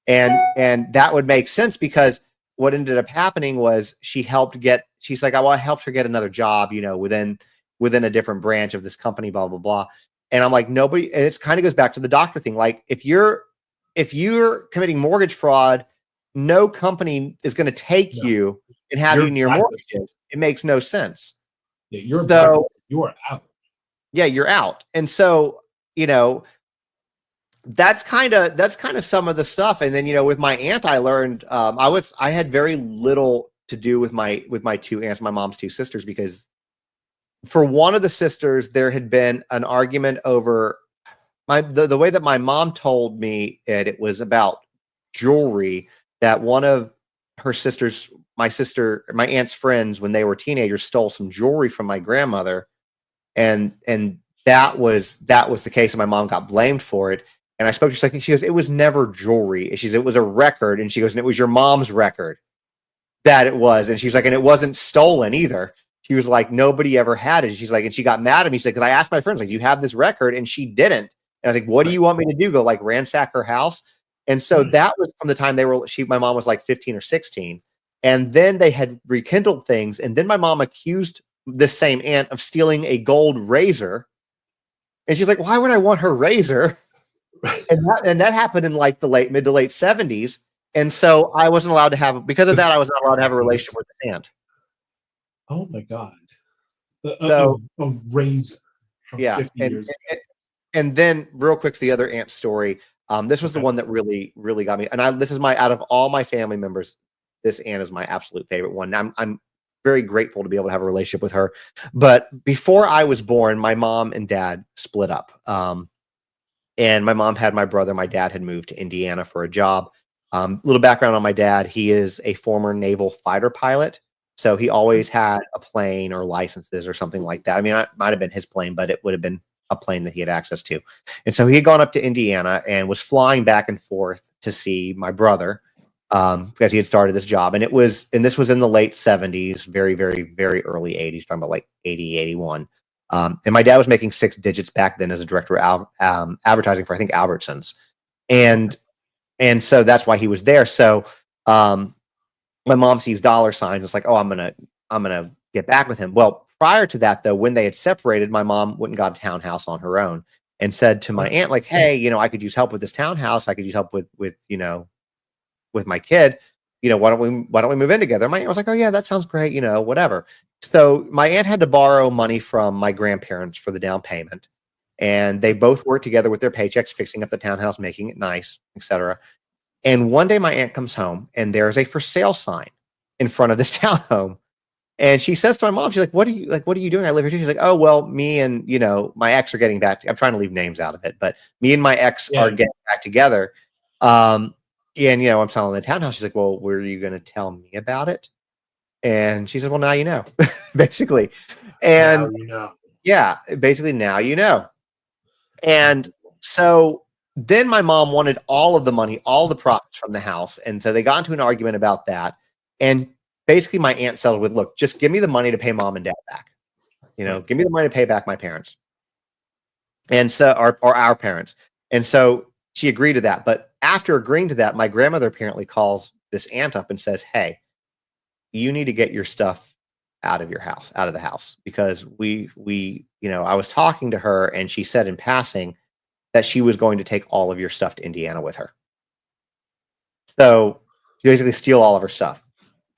And that would make sense because what ended up happening was she's like, "Well, I helped her get another job, within a different branch of this company, blah, blah, blah." And I'm like, nobody, and it's kind of goes back to the doctor thing. Like if you're committing mortgage fraud, no company is going to take No, you and have you you're near blacklisted. mortgages. It makes no sense. Yeah, you're So blacklisted. You are out. yeah, you're out. And so, you know, that's kind of some of the stuff. And then, you know, with my aunt, I learned I had very little to do with my two aunts, my mom's two sisters, because for one of the sisters, there had been an argument over the way that my mom told me it was about jewelry that one of her sisters, my aunt's friends, when they were teenagers, stole some jewelry from my grandmother, and that was the case, and my mom got blamed for it. And I spoke to her, like, she goes, it was never jewelry. She says it was a record, and she goes, and it was your mom's record that it was, and she's like, and it wasn't stolen either. She was like, nobody ever had it. She's like, and she got mad at me. She's like, because I asked my friends, like, do you have this record? And she didn't. And I was like, what do Right. you want me to do? Go like ransack her house? And so Right. that was from the time my mom was like 15 or 16. And then they had rekindled things. And then my mom accused this same aunt of stealing a gold razor. And she's like, why would I want her razor? And that happened in like the mid to late 70s. And so I wasn't allowed to have, because of that, I was not allowed to have a relationship with the aunt. Oh my God. So A razor from yeah, 50 years ago. and then real quick to the other aunt story. This was the Okay. one that really really got me, and this is my out of all my family members, this aunt is my absolute favorite one. I'm very grateful to be able to have a relationship with her. But before I was born, my mom and dad split up. And my mom had my brother. My dad had moved to Indiana for a job. Little background on my dad: he is a former naval fighter pilot. So he always had a plane or licenses or something like that. I mean, it might have been his plane, but it would have been a plane that he had access to. And so he had gone up to Indiana and was flying back and forth to see my brother, because he had started this job. And this was in the late 70s, very, very, very early 80s, talking about like 80, 81. And my dad was making 6 digits back then as a director of advertising for, I think, Albertsons. And so that's why he was there. So, my mom sees dollar signs. It's like, oh, I'm gonna get back with him. Well, prior to that, though, when they had separated, my mom went and got a townhouse on her own and said to my aunt, like, hey, you know, I could use help with this townhouse. I could use help with you know, with my kid. You know, why don't we move in together? My aunt was like, oh yeah, that sounds great. You know, whatever. So my aunt had to borrow money from my grandparents for the down payment, and they both worked together with their paychecks, fixing up the townhouse, making it nice, etc. And one day my aunt comes home and there's a for sale sign in front of this townhome. And she says to my mom, she's like, what are you doing? I live here too. She's like, oh, well, me and, you know, my ex are getting back. I'm trying to leave names out of it, but me and my ex are getting back together. And, you know, I'm selling the townhouse. She's like, well, were you going to tell me about it? And she said, well, now you know, basically. And Now you know. yeah, basically now you know. And so then my mom wanted all of the money, all the profits from the house. And so they got into an argument about that. And basically my aunt settled with, look, just give me the money to pay mom and dad back. You know, give me the money to pay back my parents. And so, or our parents. And so she agreed to that. But after agreeing to that, my grandmother apparently calls this aunt up and says, hey, you need to get your stuff out of the house, because you know, I was talking to her and she said in passing that she was going to take all of your stuff to Indiana with her. So she basically steal all of her stuff.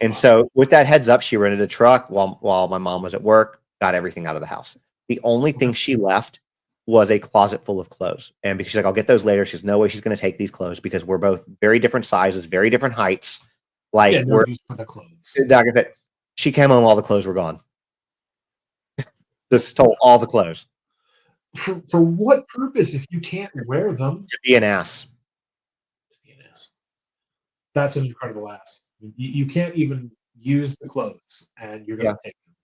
And so with that heads up, she rented a truck while my mom was at work, got everything out of the house. The only thing she left was a closet full of clothes. And because she's like, I'll get those later. She's no way she's going to take these clothes because we're both very different sizes, very different heights. Like No use for the clothes. She came home, all the clothes were gone. Just stole all the clothes. For what purpose if you can't wear them? To be an ass. To be an ass. That's an incredible ass. You can't even use the clothes, and you're going to take them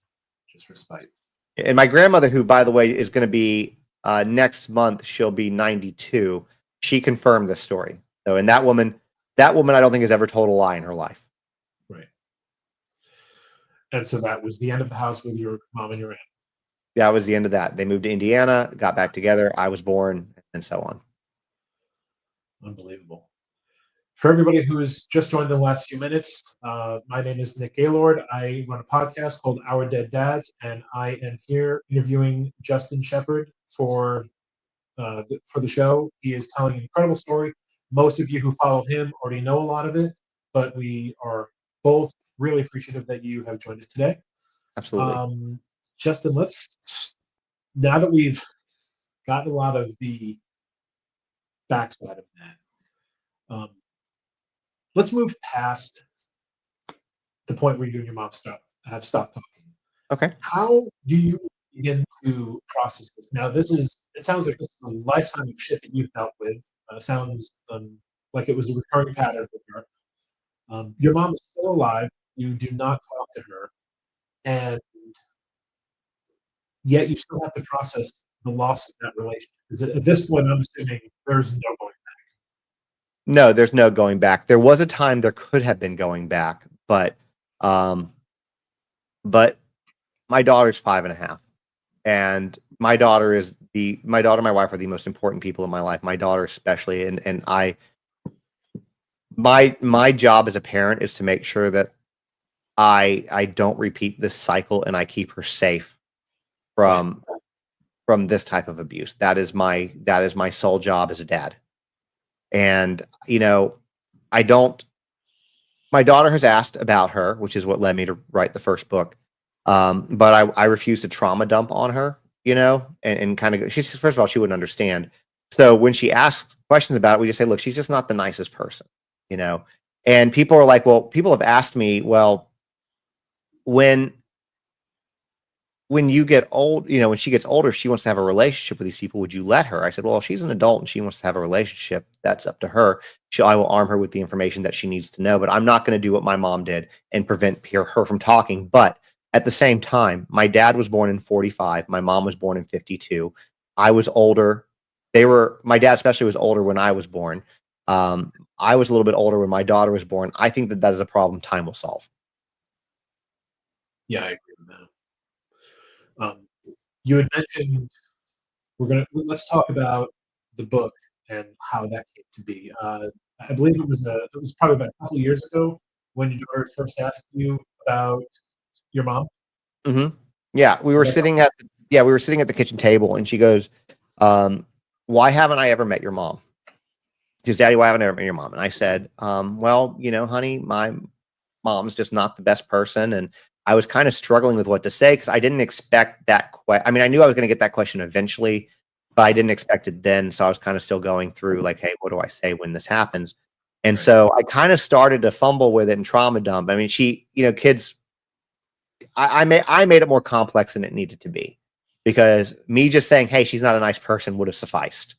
just for spite. And my grandmother, who, by the way, is going to be next month, she'll be 92. She confirmed this story. So, and that woman, I don't think has ever told a lie in her life. Right. And so that was the end of the house with your mom and your aunt. That was the end of that. They moved to Indiana, got back together. I was born, and so on. Unbelievable. For everybody who has just joined in the last few minutes, my name is Nick Gaylord. I run a podcast called Our Dead Dads, and I am here interviewing Justin Shepard for the show. He is telling an incredible story. Most of you who follow him already know a lot of it, but we are both really appreciative that you have joined us today. Absolutely. Um, Justin, now that we've gotten a lot of the backside of that, let's move past the point where you and your mom have stopped talking. Okay. How do you begin to process this? Now, it sounds like this is a lifetime of shit that you've dealt with. Sounds like it was a recurring pattern with her. Your mom is still alive. You do not talk to her, and yet you still have to process the loss of that relationship. Because at this point, I'm assuming there's no going No, there's no going back. There was a time there could have been going back, um, but my daughter's 5.5, and my daughter and my wife are the most important people in my life. My daughter especially, and my job as a parent is to make sure that I don't repeat this cycle and I keep her safe right. from this type of abuse. That is my sole job as a dad. And I don't my daughter has asked about her, which is what led me to write the first book. But I refuse to trauma dump on her, and kind of she's first of all, she wouldn't understand. So when she asks questions about it, we just say, look, she's just not the nicest person, you know. And people are like, well, people have asked me, well, when you get old, when she gets older, if she wants to have a relationship with these people, would you let her? I said, well, if she's an adult and she wants to have a relationship, that's up to her. I will arm her with the information that she needs to know, but I'm not going to do what my mom did and prevent her from talking. But at the same time, my dad was born in 45. My mom was born in 52. I was older. My dad especially was older when I was born. I was a little bit older when my daughter was born. I think that is a problem time will solve. Yeah, I agree with that. You had mentioned let's talk about the book and how that came to be. I believe it was probably about a couple of years ago when your daughter first asked you about your mom. Hmm. Yeah, we Is were that correct? sitting at the kitchen table, and she goes, "Why haven't I ever met your mom?" She goes, "Daddy, why haven't I ever met your mom?" And I said, "Well, honey, my mom's just not the best person." And I was kind of struggling with what to say because I didn't expect that question. I mean, I knew I was going to get that question eventually, but I didn't expect it then. So I was kind of still going through like, hey, what do I say when this happens? And Right. so I kind of started to fumble with it and trauma dump. I mean, kids, I made it more complex than it needed to be because me just saying, hey, she's not a nice person would have sufficed.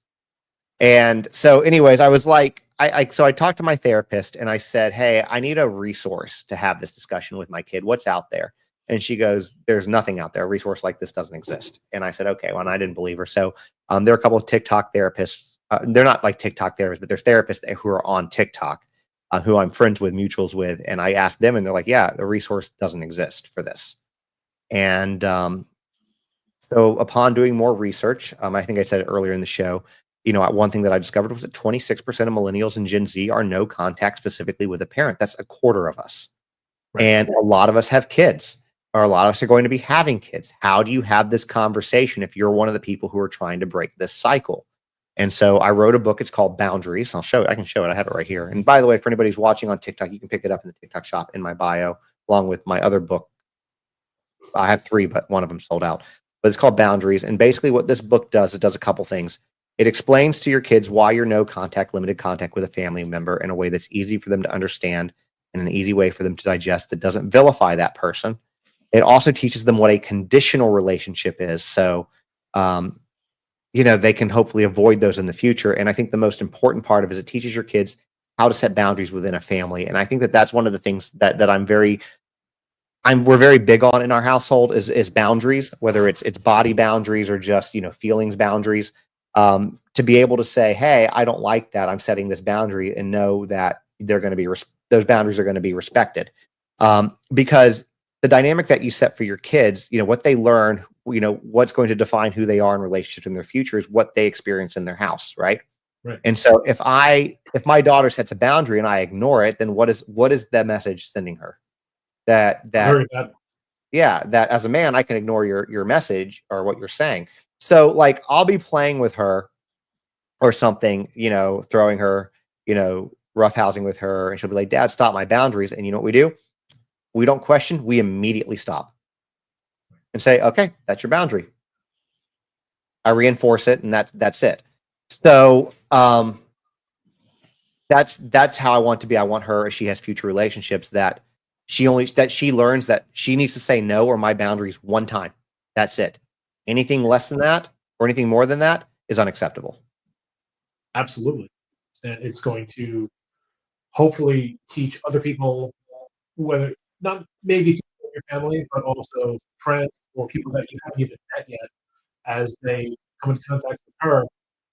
And so, anyways, I was like, so I talked to my therapist and I said, hey, I need a resource to have this discussion with my kid. What's out there? And she goes, there's nothing out there. A resource like this doesn't exist. And I said, okay. Well, and I didn't believe her. So there are a couple of TikTok therapists. They're not like TikTok therapists, but there's therapists who are on TikTok who I'm friends with, mutuals with. And I asked them and they're like, yeah, the resource doesn't exist for this. And so upon doing more research, I think I said it earlier in the show, one thing that I discovered was that 26% of millennials and Gen Z are no contact specifically with a parent. That's a quarter of us. Right. And a lot of us have kids, or a lot of us are going to be having kids. How do you have this conversation if you're one of the people who are trying to break this cycle? And so I wrote a book. It's called Boundaries. I'll show it. I can show it. I have it right here. And by the way, for anybody who's watching on TikTok, you can pick it up in the TikTok shop in my bio, along with my other book. I have 3, but one of them sold out. But it's called Boundaries. And basically what this book does, it does a couple things. It explains to your kids why you're no contact, limited contact with a family member in a way that's easy for them to understand and an easy way for them to digest that doesn't vilify that person. It also teaches them what a conditional relationship is. So, they can hopefully avoid those in the future. And I think the most important part of it is it teaches your kids how to set boundaries within a family. And I think that that's one of the things that we're very big on in our household is boundaries, whether it's body boundaries or just, feelings boundaries, to be able to say, hey, I don't like that. I'm setting this boundary and know that those boundaries are going to be respected. Because the dynamic that you set for your kids, what they learn, what's going to define who they are in relationships in their future is what they experience in their house. Right. Right. And so if my daughter sets a boundary and I ignore it, then what is the message sending her? That Very bad. yeah, that as a man, I can ignore your message or what you're saying. So like I'll be playing with her or something, throwing her, roughhousing with her, and she'll be like, "Dad, stop my boundaries." And you know what we do? We don't question. We immediately stop and say, "Okay, that's your boundary." I reinforce it, and that's it. So that's how I want to be. I want her, as she has future relationships, that she learns that she needs to say no or my boundaries one time. That's it. Anything less than that or anything more than that is unacceptable. Absolutely. And it's going to hopefully teach other people, whether not maybe people in your family, but also friends or people that you haven't even met yet, as they come into contact with her,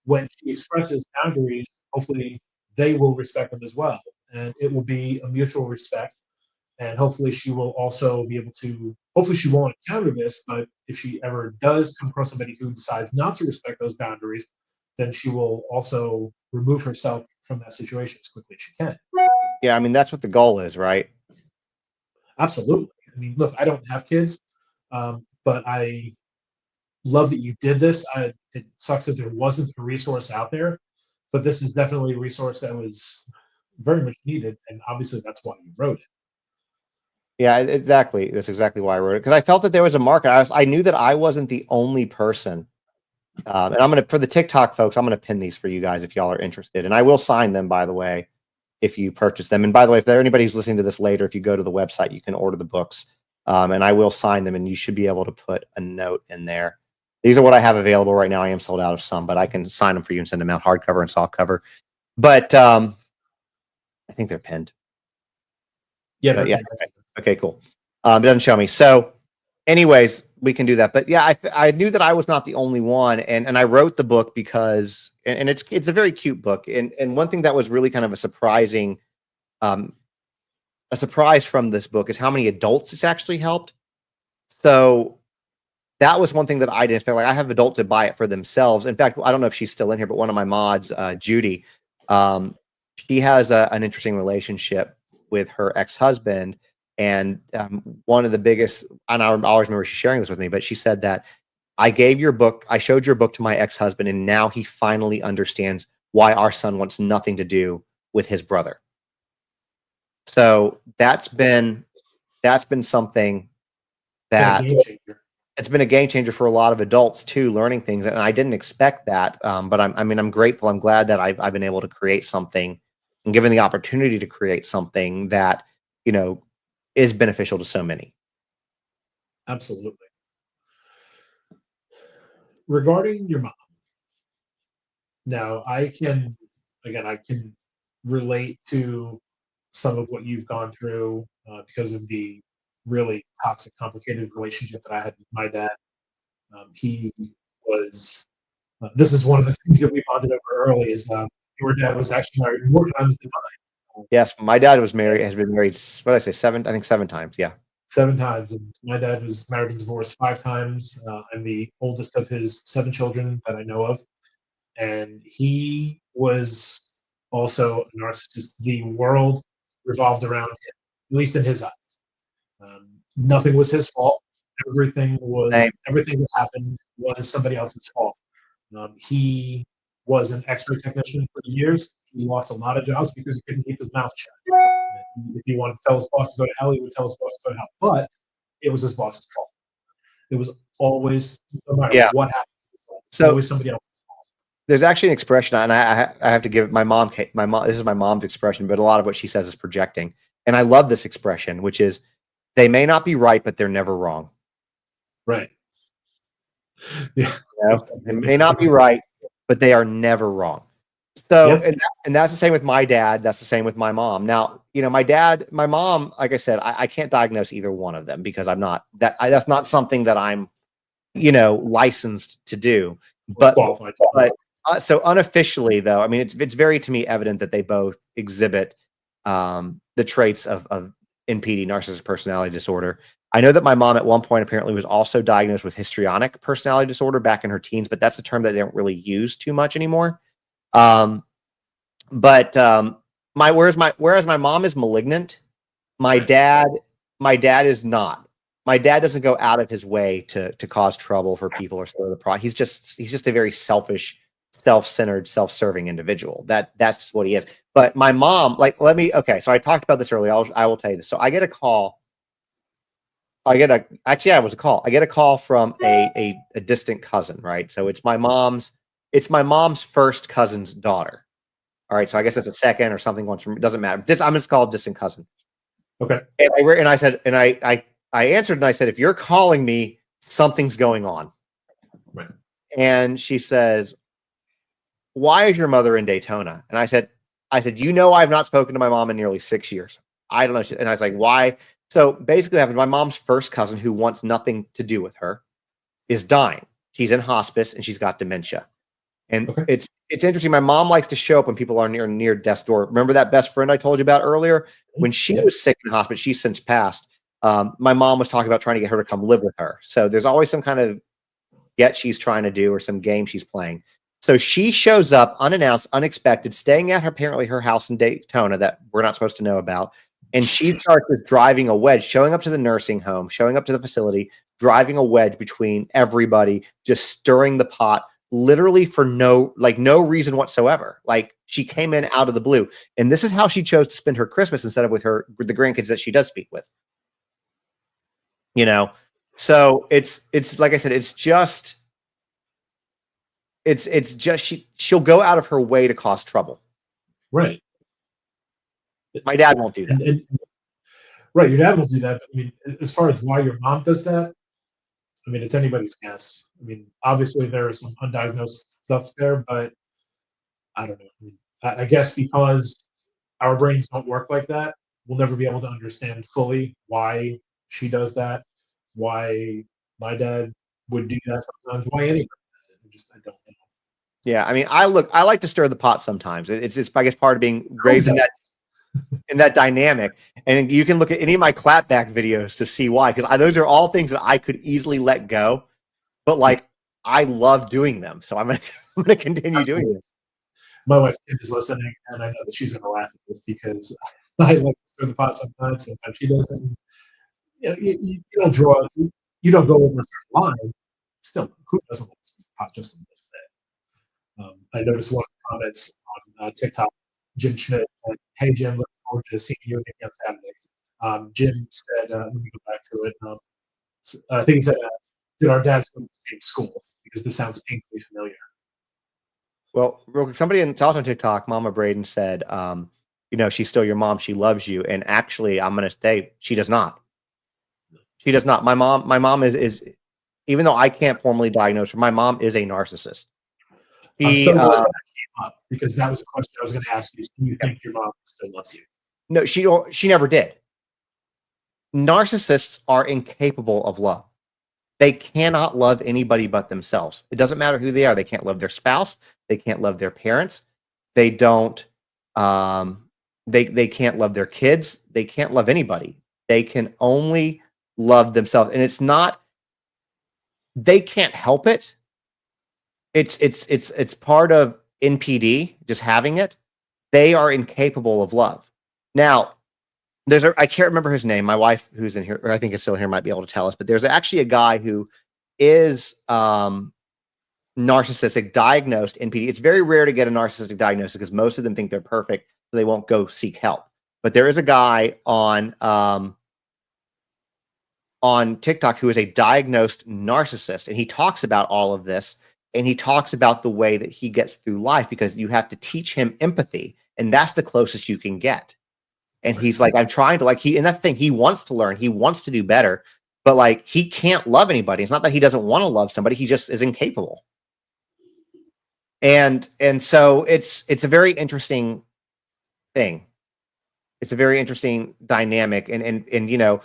when she expresses boundaries, hopefully they will respect them as well. And it will be a mutual respect. And hopefully she will also be able to, hopefully she won't encounter this, but if she ever does come across somebody who decides not to respect those boundaries, then she will also remove herself from that situation as quickly as she can. Yeah, I mean that's what the goal is, right? Absolutely. I mean, look, I don't have kids, but I love that you did this. It sucks that there wasn't a resource out there, but this is definitely a resource that was very much needed, and obviously that's why you wrote it. Yeah, exactly. That's exactly why I wrote it, because I felt that there was a market. I knew that I wasn't the only person. And I'm gonna, for the TikTok folks, I'm gonna pin these for you guys if y'all are interested, and I will sign them, by the way, if you purchase them. And by the way, if there anybody who's listening to this later, if you go to the website, you can order the books, and I will sign them, and you should be able to put a note in there. These are what I have available right now. I am sold out of some, but I can sign them for you and send them out hardcover and softcover. But I think they're pinned. Yeah, But yeah, that's okay, cool. It doesn't show me. So, anyways, we can do that. But yeah, I knew that I was not the only one, and I wrote the book because, and it's a very cute book. And one thing that was really kind of um, a surprise from this book is how many adults it's actually helped. So that was one thing that I didn't expect. Like I have adults that buy it for themselves. In fact, I don't know if she's still in here, but one of my mods, Judy, um, she has an interesting relationship with her ex-husband. And one of the biggest, and I always remember she sharing this with me, but she said that I showed your book to my ex-husband, and now he finally understands why our son wants nothing to do with his brother. So that's been something been a that game changer. it's been a game changer for a lot of adults too, learning things. And I didn't expect that. But I'm grateful. I'm glad that I've been able to create something and given the opportunity to create something that, you know, is beneficial to so many. Absolutely. Regarding your mom, now I can relate to some of what you've gone through because of the really toxic, complicated relationship that I had with my dad. He was. This is one of the things that we bonded over early. Is your dad was actually married more times than mine. Yes. My dad has been married. What did I say? I think 7 times. Yeah. 7 times, and my dad was married and divorced 5 times. I'm the oldest of his 7 children that I know of, and he was also a narcissist. The world revolved around him, at least in his eyes. Nothing was his fault. Same. Everything that happened was somebody else's fault. He was an X-ray technician for years. He lost a lot of jobs because he couldn't keep his mouth shut. If he wanted to tell his boss to go to hell, he would tell his boss to go to hell. But it was his boss's fault. It was always, no matter Yeah. what happened, So always somebody else's fault. there's actually an expression, and I have to give it my mom. My mom. This is my mom's expression, but a lot of what she says is projecting, and I love this expression, which is, "They may not be right, but they're never wrong." Right. Yeah. You know? They may not be right, but they are never wrong. So, Yeah. and that's the same with my dad. That's the same with my mom. Now, you know, my mom, like I said, I can't diagnose either one of them because I'm not that's not something that I'm, you know, licensed to do. Or But qualified to do. so unofficially though, I mean, it's very to me evident that they both exhibit the traits of NPD, narcissistic personality disorder. I know that my mom at one point apparently was also diagnosed with histrionic personality disorder back in her teens, but that's a term that they don't really use too much anymore. Um, but whereas my mom is malignant, my Right. dad my dad is not. My dad doesn't go out of his way to cause trouble for people or stir the pot. He's just a very selfish, self-centered, self-serving individual. That's what he is. But my mom, like, okay, so I talked about this earlier. I will tell you this. So I get a call. Actually, yeah, it was a call. I get a call from a distant cousin, right? So it's my mom's first cousin's daughter. All right. So I guess it's a second or something. It doesn't matter. I'm just called distant cousin. Okay. And I said, and I answered and I said, if you're calling me, something's going on. Right. And she says, why is your mother in Daytona? And I said, you know, I've not spoken to my mom in nearly 6 years. I don't know. And I was like, why? So basically what happened, my mom's first cousin, who wants nothing to do with her, is dying. She's in hospice and she's got dementia. And Okay. it's interesting. My mom likes to show up when people are near death's door. Remember that best friend I told you about earlier? When she was sick in hospice, she's since passed. My mom was talking about trying to get her to come live with her. So there's always some kind of get she's trying to do or some game she's playing. So she shows up unannounced, unexpected, staying at apparently her house in Daytona that we're not supposed to know about. And she starts driving a wedge, showing up to the nursing home, showing up to the facility, driving a wedge between everybody, just stirring the pot, literally for no reason whatsoever. Like, she came in out of the blue. And this is how she chose to spend her Christmas instead of with the grandkids that she does speak with. You know, so it's like I said, it's just she'll go out of her way to cause trouble. Right. My dad won't do that. Right, your dad will do that. But I mean, as far as why your mom does that, I mean, it's anybody's guess. I mean, obviously there is some undiagnosed stuff there, but I don't know. I mean, I guess because our brains don't work like that, we'll never be able to understand fully why she does that, why my dad would do that sometimes, why anybody does it. I don't know. Yeah, I mean, I like to stir the pot sometimes. It's just, I guess, part of being raised in that dynamic. And you can look at any of my clapback videos to see why, because those are all things that I could easily let go, but like, I love doing them, so I'm gonna continue doing this. My wife is listening, and I know that she's gonna laugh at this because I like to stir the pot sometimes, and she doesn't. You know, you don't you don't go over a certain line. Still, who doesn't want to stir the pot just a little bit? I noticed one of the comments on TikTok, Jim Schmidt said, "Hey Jim, looking forward to seeing you again on Saturday." Jim said, "Let me go back to it." I think he said, "Did our dads go to the same school?" Because this sounds painfully familiar. Well, real quick, somebody it's also on TikTok, Mama Braden said, you know, she's still your mom. She loves you. And actually, I'm going to say she does not. She does not. My mom is, even though I can't formally diagnose her, my mom is a narcissist. I'm so glad that came up because that was the question I was going to ask you. Do you think your mom still loves you? No, she never did. Narcissists are incapable of love. They cannot love anybody but themselves. It doesn't matter who they are. They can't love their spouse. They can't love their parents. They don't. They can't love their kids. They can't love anybody. They can only love themselves, and it's not. They can't help it. It's part of NPD. Just having it, they are incapable of love. Now, I can't remember his name. My wife, who's in here, or I think is still here, might be able to tell us. But there's actually a guy who is narcissistic, diagnosed NPD. It's very rare to get a narcissistic diagnosis because most of them think they're perfect, so they won't go seek help. But there is a guy on TikTok who is a diagnosed narcissist, and he talks about all of this, and he talks about the way that he gets through life because you have to teach him empathy, and that's the closest you can get. And he's like, I'm trying to and that's the thing. He wants to learn. He wants to do better, but like, he can't love anybody. It's not that he doesn't want to love somebody. He just is incapable. And so it's a very interesting thing. It's a very interesting dynamic. And, you know,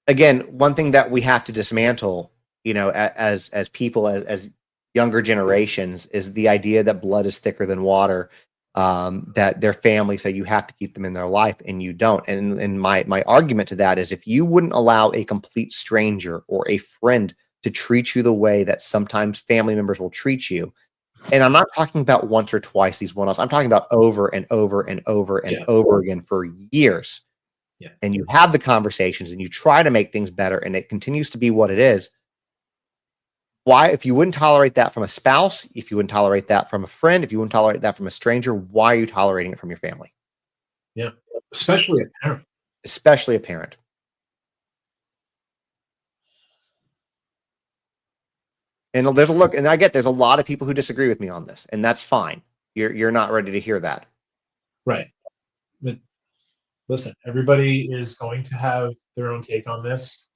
again, one thing that we have to dismantle, you know, as people, as younger generations, is the idea that blood is thicker than water. That their family say you have to keep them in their life and you don't. And my argument to that is, if you wouldn't allow a complete stranger or a friend to treat you the way that sometimes family members will treat you, and I'm not talking about once or twice these one-offs, I'm talking about over and over and over and over again for years. Yeah. And you have the conversations and you try to make things better and it continues to be what it is, Why, if you wouldn't tolerate that from a spouse, if you wouldn't tolerate that from a friend, if you wouldn't tolerate that from a stranger, why are you tolerating it from your family? Yeah, especially a parent. Especially a parent. And there's a look, and I get there's a lot of people who disagree with me on this, and that's fine. You're not ready to hear that. Right. But listen, everybody is going to have their own take on this.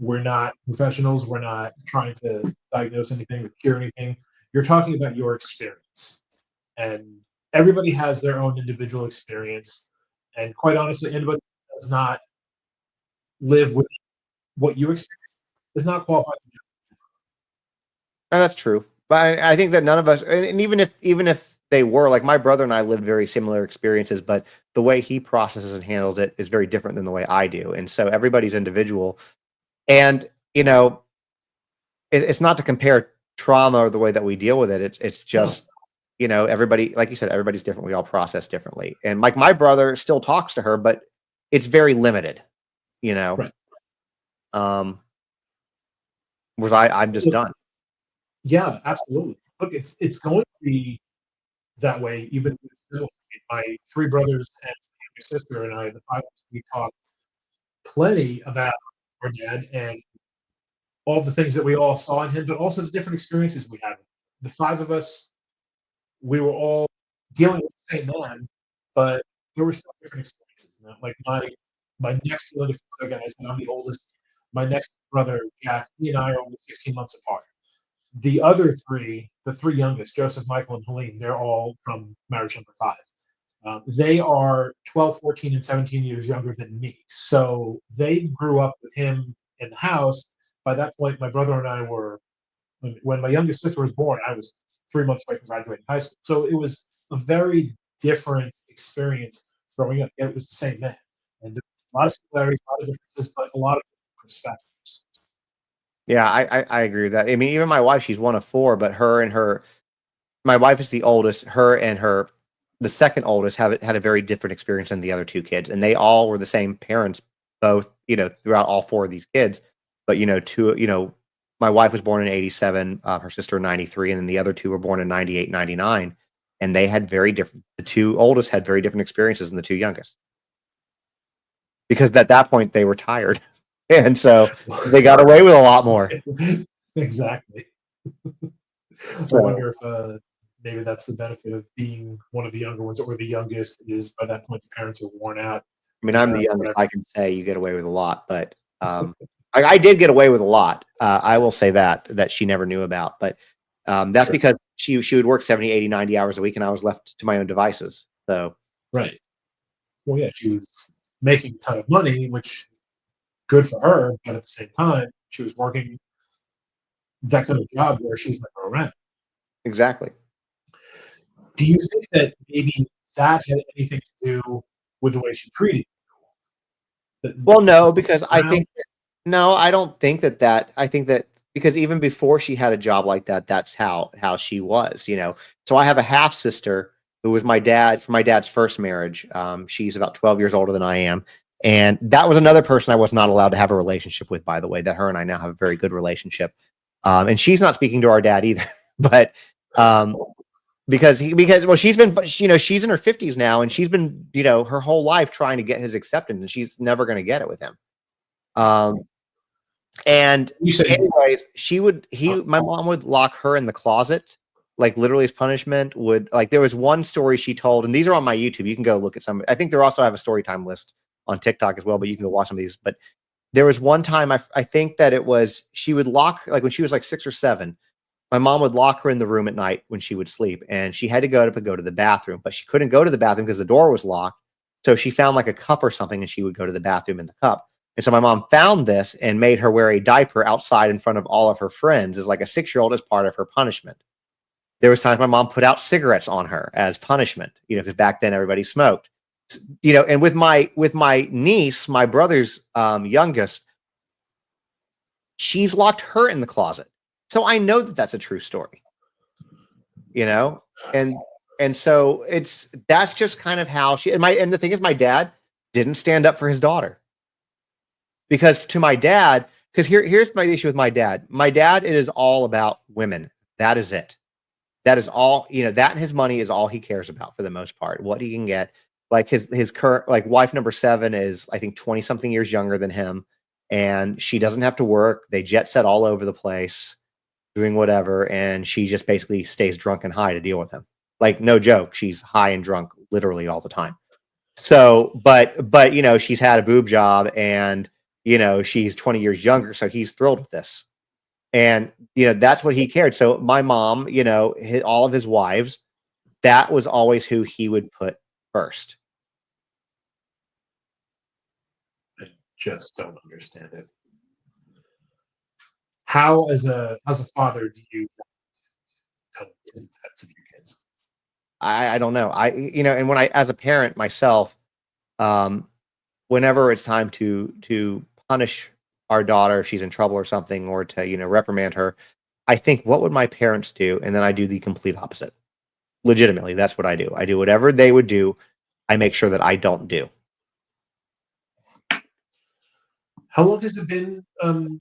We're not professionals. We're not trying to diagnose anything or cure anything. You're talking about your experience, and everybody has their own individual experience. And quite honestly, anybody who does not live with what you experience is not qualified to judge. And that's true. But I think that none of us, and even if they were, like, my brother and I lived very similar experiences, but the way he processes and handles it is very different than the way I do. And so everybody's individual. And, it's not to compare trauma or the way that we deal with it. It's No, just, everybody, like you said, everybody's different. We all process differently. And like my brother still talks to her, but it's very limited, you know. right. Um, whereas I'm just done. Yeah, absolutely. Look, it's going to be that way even with still my three brothers and my sister and I, the five of us, we talk plenty about our dad and all the things that we all saw in him, but also the different experiences we had. The five of us, we were all dealing with the same man, but there were still different experiences. Like my next youngest, again, I said I'm the oldest. My next brother, Jack, he and I are only 16 months apart. The other three, the three youngest, Joseph, Michael, and Helene, they're all from marriage number five. They are 12, 14, and 17 years younger than me. So they grew up with him in the house. By that point, my brother and I were, when my youngest sister was born, I was 3 months away from graduating high school. So it was a very different experience growing up. It was the same man. And there were a lot of similarities, a lot of differences, but a lot of perspectives. Yeah, I agree with that. I mean, even my wife, she's one of four, but my wife is the oldest. Her and the second oldest, have had a very different experience than the other two kids, and they all were the same parents, both, throughout all four of these kids. But my wife was born in '87, her sister in '93, and then the other two were born in '98, '99, and they had very different. The two oldest had very different experiences than the two youngest, because at that point they were tired, and so they got away with a lot more. Exactly. I So, wonder if maybe that's the benefit of being one of the younger ones or the youngest is by that point the parents are worn out I mean, and I'm the youngest. whatever. I can say you get away with a lot, but I did get away with a lot. I will say that she never knew about, but that's Sure. because she would work 70, 80, 90 hours a week, and I was left to my own devices. So Right. Well, yeah, she was making a ton of money, which good for her, but at the same time, she was working that kind of job where she was never around. exactly. Do you think that maybe that had anything to do with the way she treated you? Well, That no, she because wasn't around? no, I don't think that. I think that because even before she had a job like that, that's how she was. So I have a half sister who was my dad from my dad's first marriage. She's about 12 years older than I am, and that was another person I was not allowed to have a relationship with. By the way, that her and I now have a very good relationship, and she's not speaking to our dad either. But um, because well, she's in her 50s now, and she's been her whole life trying to get his acceptance, and she's never going to get it with him. Um, and You say, anyways, uh, my mom would lock her in the closet, like literally as punishment. There was one story she told, and these are on my YouTube. You can go look at some. I think they also have a story time list on TikTok as well, but you can go watch some of these. But there was one time I think that it was she would lock, like when she was like 6 or 7. My mom would lock her in the room at night when she would sleep, and she had to go up and go to the bathroom, but she couldn't go to the bathroom because the door was locked. So she found like a cup or something, and she would go to the bathroom in the cup. And so my mom found this and made her wear a diaper outside in front of all of her friends as like a 6-year-old as part of her punishment. There was times my mom put out cigarettes on her as punishment, because back then everybody smoked. And with my niece, my brother's youngest, she's locked her in the closet. So I know that that's a true story, you know? And so that's just kind of how and the thing is my dad didn't stand up for his daughter. Because to my dad, because here's my issue with my dad. My dad, it is all about women. That is it. That is all, that and his money is all he cares about for the most part. What he can get. Like his current, like, wife number 7 is, I think, 20 something years younger than him. And she doesn't have to work. They jet set all over the place, doing whatever. And she just basically stays drunk and high to deal with him. Like, no joke. She's high and drunk literally all the time. So, but, she's had a boob job, and, she's 20 years younger. So he's thrilled with this. And, that's what he cared. So my mom, all of his wives, that was always who he would put first. I just don't understand it. How, as a father, do you come to the defense of your kids? I don't know. And when I, as a parent myself, whenever it's time to punish our daughter if she's in trouble or something, or to, reprimand her, I think, what would my parents do? And then I do the complete opposite. Legitimately, that's what I do. I do whatever they would do. I make sure that I don't do. How long has it been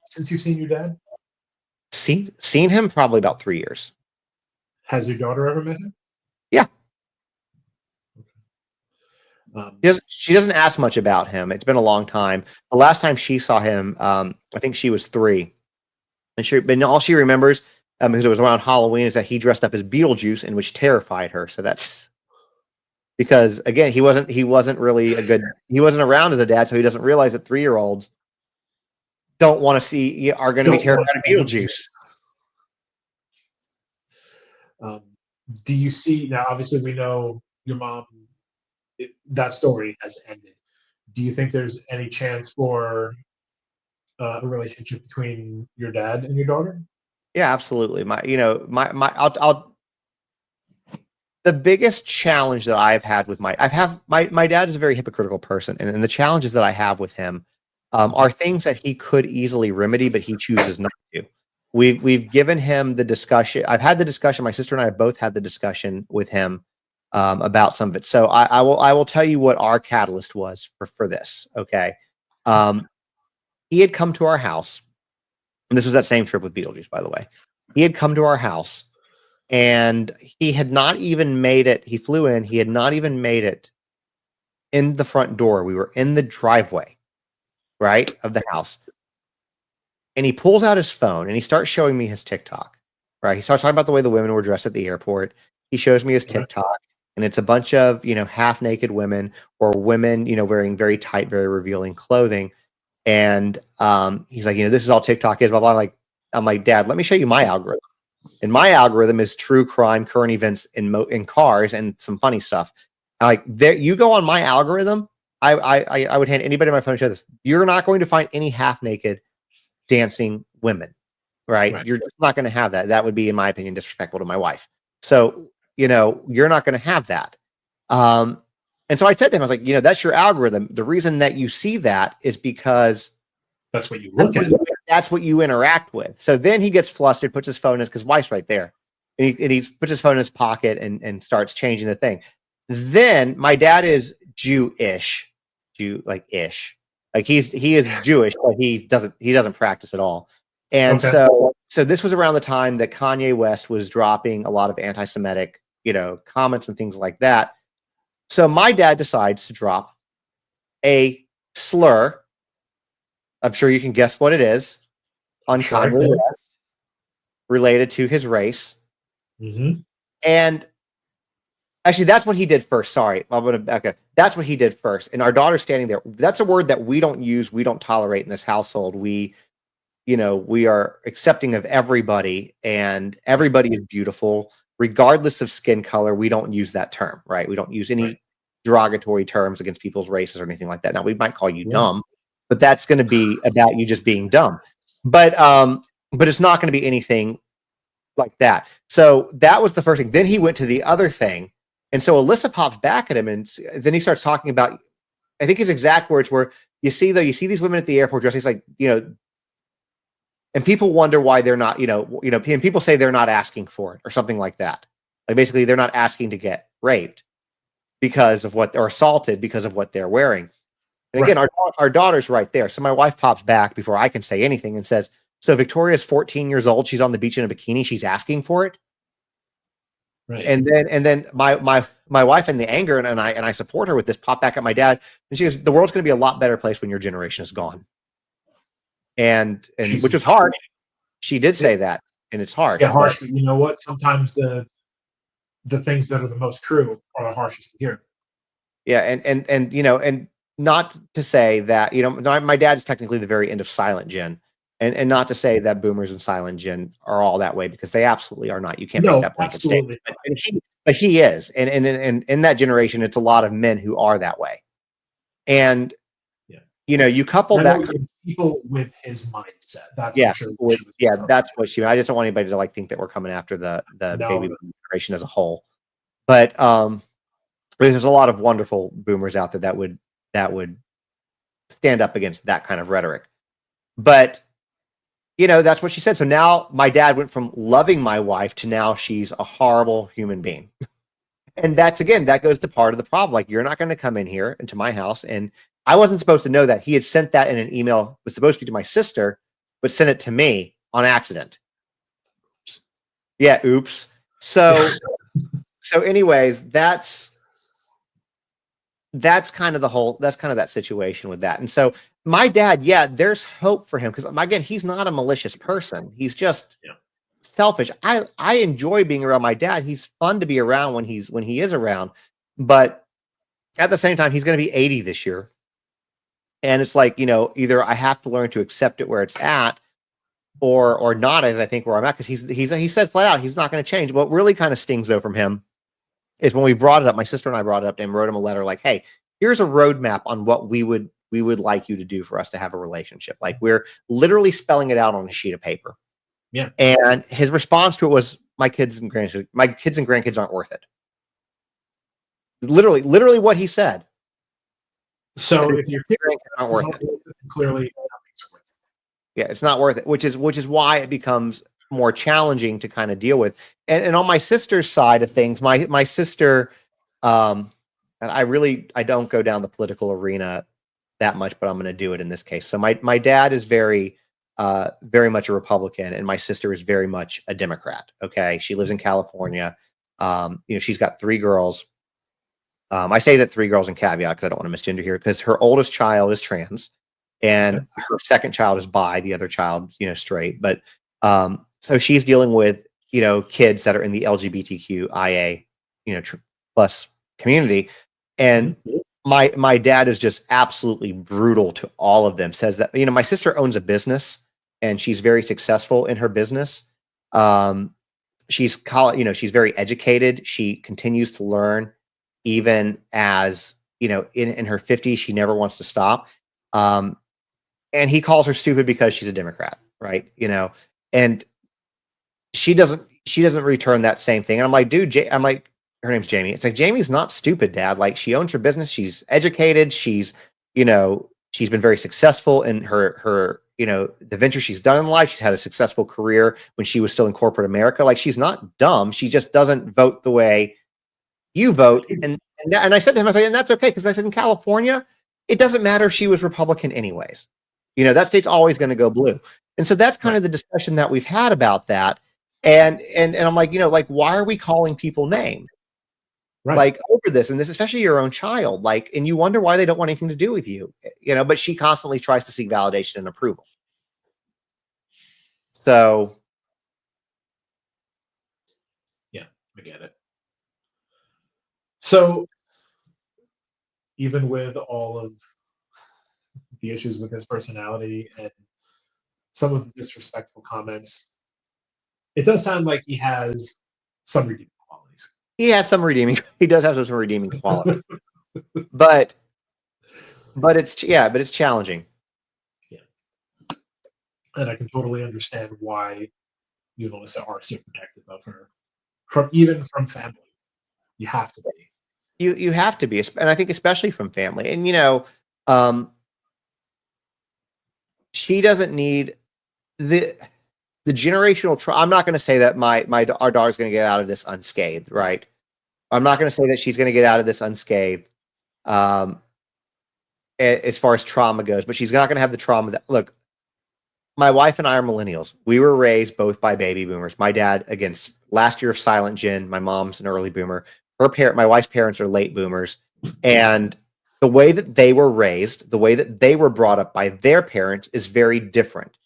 since you've seen your dad? Seen him probably about 3 years. Has your daughter ever met him? Yeah. Um, She doesn't ask much about him. It's been a long time. The last time she saw him, I think she was 3. But all she remembers, because it was around Halloween, is that he dressed up as Beetlejuice, and which terrified her. So that's because, again, he wasn't really he wasn't around as a dad, so he doesn't realize that 3-year-olds don't want to see, are going to be terrified of Beetlejuice. Do you see, now obviously we know your mom, that story has ended. Do you think there's any chance for a relationship between your dad and your daughter? Yeah, absolutely. The biggest challenge that I've had with my dad is a very hypocritical person, and the challenges that I have with him are things that he could easily remedy, but he chooses not to. We've given him the discussion. I've had the discussion. My sister and I have both had the discussion with him about some of it. So I will tell you what our catalyst was for this. Okay, he had come to our house, and this was that same trip with Beetlejuice, by the way. He had come to our house, and he had not even made it. He flew in. He had not even made it in the front door. We were in the driveway, right, of the house. And he pulls out his phone and he starts showing me his TikTok, right? He starts talking about the way the women were dressed at the airport. He shows me his TikTok, and it's a bunch of, half naked women, or women, wearing very tight, very revealing clothing. And he's like, this is all TikTok is, blah, blah. I'm like, Dad, let me show you my algorithm. And my algorithm is true crime, current events in cars, and some funny stuff. I'm like, there, you go on my algorithm. I would hand anybody my phone and show this. You're not going to find any half naked dancing women, right? You're just not going to have that. That would be, in my opinion, disrespectful to my wife. So, you're not going to have that. And so I said to him, I was like, that's your algorithm. The reason that you see that is because that's what you look at. That's what you interact with. So then he gets flustered, puts his phone in, because wife's right there. And he puts his phone in his pocket and starts changing the thing. Then my dad is Jewish, ish. Like he is Jewish, but he doesn't practice at all. And so this was around the time that Kanye West was dropping a lot of anti-Semitic, comments and things like that. So my dad decides to drop a slur. I'm sure you can guess what it is, on Kanye West, related to his race. Mm-hmm. And actually, that's what he did first. Sorry, I'm gonna back up. That's what he did first. And our daughter's standing there. That's a word that we don't use. We don't tolerate in this household. We are accepting of everybody, and everybody is beautiful, regardless of skin color. We don't use that term, right? We don't use any derogatory terms against people's races or anything like that. Now, we might call you dumb, but that's going to be about you just being dumb. But it's not going to be anything like that. So that was the first thing. Then he went to the other thing. And so Alyssa pops back at him, and then he starts talking about, I think his exact words were, you see these women at the airport dressing, it's like, and people wonder why they're not, and people say they're not asking for it or something like that. Like, basically they're not asking to get raped because of what, or assaulted because of what they're wearing. And again, our daughter's right there. So my wife pops back before I can say anything and says, "So Victoria's 14 years old. She's on the beach in a bikini. She's asking for it." Right. And then my wife in the anger and I support her with this pop back at my dad. And she goes, "The world's going to be a lot better place when your generation is gone." And which was harsh. She did say that, and it's harsh. Yeah, But harsh. You know what? Sometimes the things that are the most true are the harshest to hear. yeah, and and not to say that my dad is technically the very end of silent gen, and not to say that boomers and silent gen are all that way, because they absolutely are not. You can't make No, that blanket absolutely statement. not. But he is, and in that generation, it's a lot of men who are that way, and Yeah. you couple I that. know people with his mindset. That's Yeah, I'm sure what she was yeah, referring that's to. what she. I just don't want anybody to think that we're coming after the baby No, boom generation as a whole, but there's a lot of wonderful boomers out there that would stand up against that kind of rhetoric. But that's what she said. So now my dad went from loving my wife to now she's a horrible human being. And that goes to part of the problem. Like, you're not going to come in here into my house. And I wasn't supposed to know that. He had sent that in an email, was supposed to be to my sister, but sent it to me on accident. Yeah, oops. So anyways, that's kind of that situation with that. And so my dad, yeah, there's hope for him, because again, he's not a malicious person. He's just selfish. I enjoy being around my dad. He's fun to be around when he is around, but at the same time, he's going to be 80 this year. And it's like, either I have to learn to accept it where it's at, or not, as I think where I'm at, because he said flat out he's not going to change. What really kind of stings though from him is when we brought it up, my sister and I brought it up and wrote him a letter like, "Hey, here's a roadmap on what we would like you to do for us to have a relationship." Like, we're literally spelling it out on a sheet of paper. Yeah. And his response to it was, my kids and grandkids aren't worth it. Literally what he said. So if your kids aren't worth it. Clearly nothing's worth it. Yeah, it's not worth it, which is why it becomes more challenging to kind of deal with. And on my sister's side of things, my sister, and I don't go down the political arena that much, but I'm going to do it in this case. So my dad is very much a Republican, and my sister is very much a Democrat. Okay, she lives in California. She's got 3 girls. I say that 3 girls in caveat because I don't want to misgender here, because her oldest child is trans, and her second child is bi, the other child, straight. But so she's dealing with, kids that are in the LGBTQIA, plus community. And my dad is just absolutely brutal to all of them. Says that, my sister owns a business and she's very successful in her business. She's she's very educated. She continues to learn, even as, in her 50s, she never wants to stop. And he calls her stupid because she's a Democrat, right? And she doesn't return that same thing. And I'm like, dude, I'm like, her name's Jamie. It's like, Jamie's not stupid, Dad. Like, she owns her business. She's educated. She's, she's been very successful in her the venture she's done in life. She's had a successful career when she was still in corporate America. Like, she's not dumb. She just doesn't vote the way you vote. And I said to him, I said, and that's okay. Because I said, in California, it doesn't matter if she was Republican anyways. That state's always going to go blue. And so that's kind of the discussion that we've had about that. And I'm like, like, why are we calling people names? Right. Like, over this, and this, especially your own child, like, and you wonder why they don't want anything to do with you, but she constantly tries to seek validation and approval. So, yeah, I get it. So, even with all of the issues with his personality and some of the disrespectful comments, it does sound like he has some redeeming qualities. he has some redeeming. He does have some redeeming qualities, but it's challenging. Yeah, and I can totally understand why you and Melissa are so protective of her, from family. You have to be. You have to be, and I think especially from family. And she doesn't need the generational trauma. I'm not going to say that our daughter's going to get out of this unscathed, right? I'm not going to say that she's going to get out of this unscathed. as far as trauma goes, but she's not going to have the trauma that, look, my wife and I are millennials. We were raised both by baby boomers. My dad, again, last year of silent gen. My mom's an early boomer. My wife's parents are late boomers. And the way that they were raised, the way that they were brought up by their parents is very different.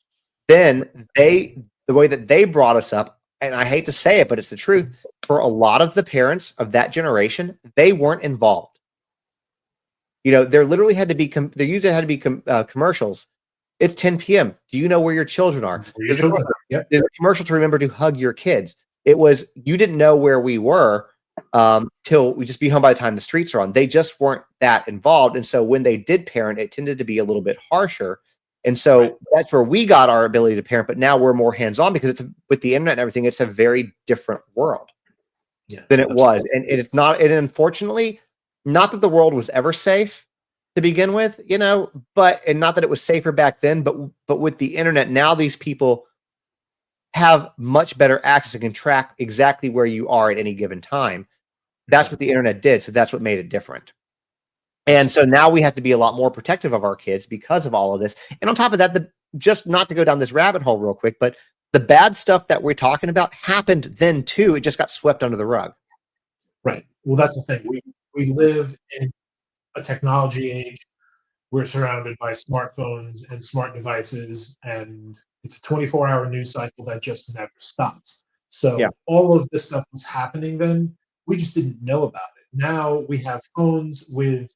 Then the way that they brought us up, and I hate to say it, but it's the truth, for a lot of the parents of that generation, they weren't involved. You know, there literally had to be, there usually had to be commercials. It's 10 p.m. Do you know where your children are? Your children. Yep. There's a commercial to remember to hug your kids. It was, you didn't know where we were till we just be home by the time the streets are on. They just weren't that involved. And so when they did parent, it tended to be a little bit harsher. And so that's where we got our ability to parent. But now we're more hands-on because it's with the internet and everything, it's a very different world than it was. And it's not, and unfortunately, not that the world was ever safe to begin with, you know, and not that it was safer back then, but with the internet, now these people have much better access and can track exactly where you are at any given time. That's what the internet did. So that's what made it different. And so now we have to be a lot more protective of our kids because of all of this. And on top of that, just not to go down this rabbit hole real quick, but the bad stuff that we're talking about happened then too. It just got swept under the rug. Right. Well, that's the thing. We live in a technology age. We're surrounded by smartphones and smart devices, and it's a 24-hour news cycle that just never stops. So all of this stuff was happening then. We just didn't know about it. Now we have phones with,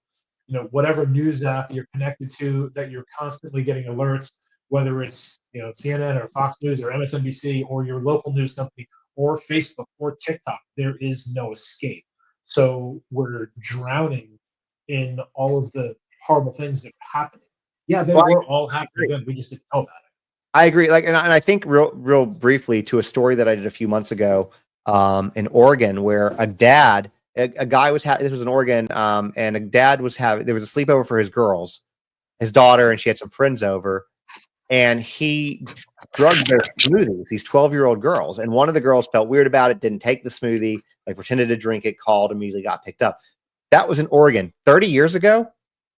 you know, whatever news app you're connected to that you're constantly getting alerts, whether it's, you know, CNN or Fox News or MSNBC or your local news company or Facebook or TikTok. There is no escape. So we're drowning in all of the horrible things that are happening. Yeah, they were all happening then. We just didn't know about it. I agree. Like, and I think real briefly to a story that I did a few months ago in Oregon, where a guy was this was in Oregon, and a dad was there was a sleepover for his girls, his daughter, and she had some friends over, and he drugged their smoothies, these 12-year-old girls, and one of the girls felt weird about it, didn't take the smoothie, like pretended to drink it, called, immediately got picked up. That was in Oregon 30 years ago.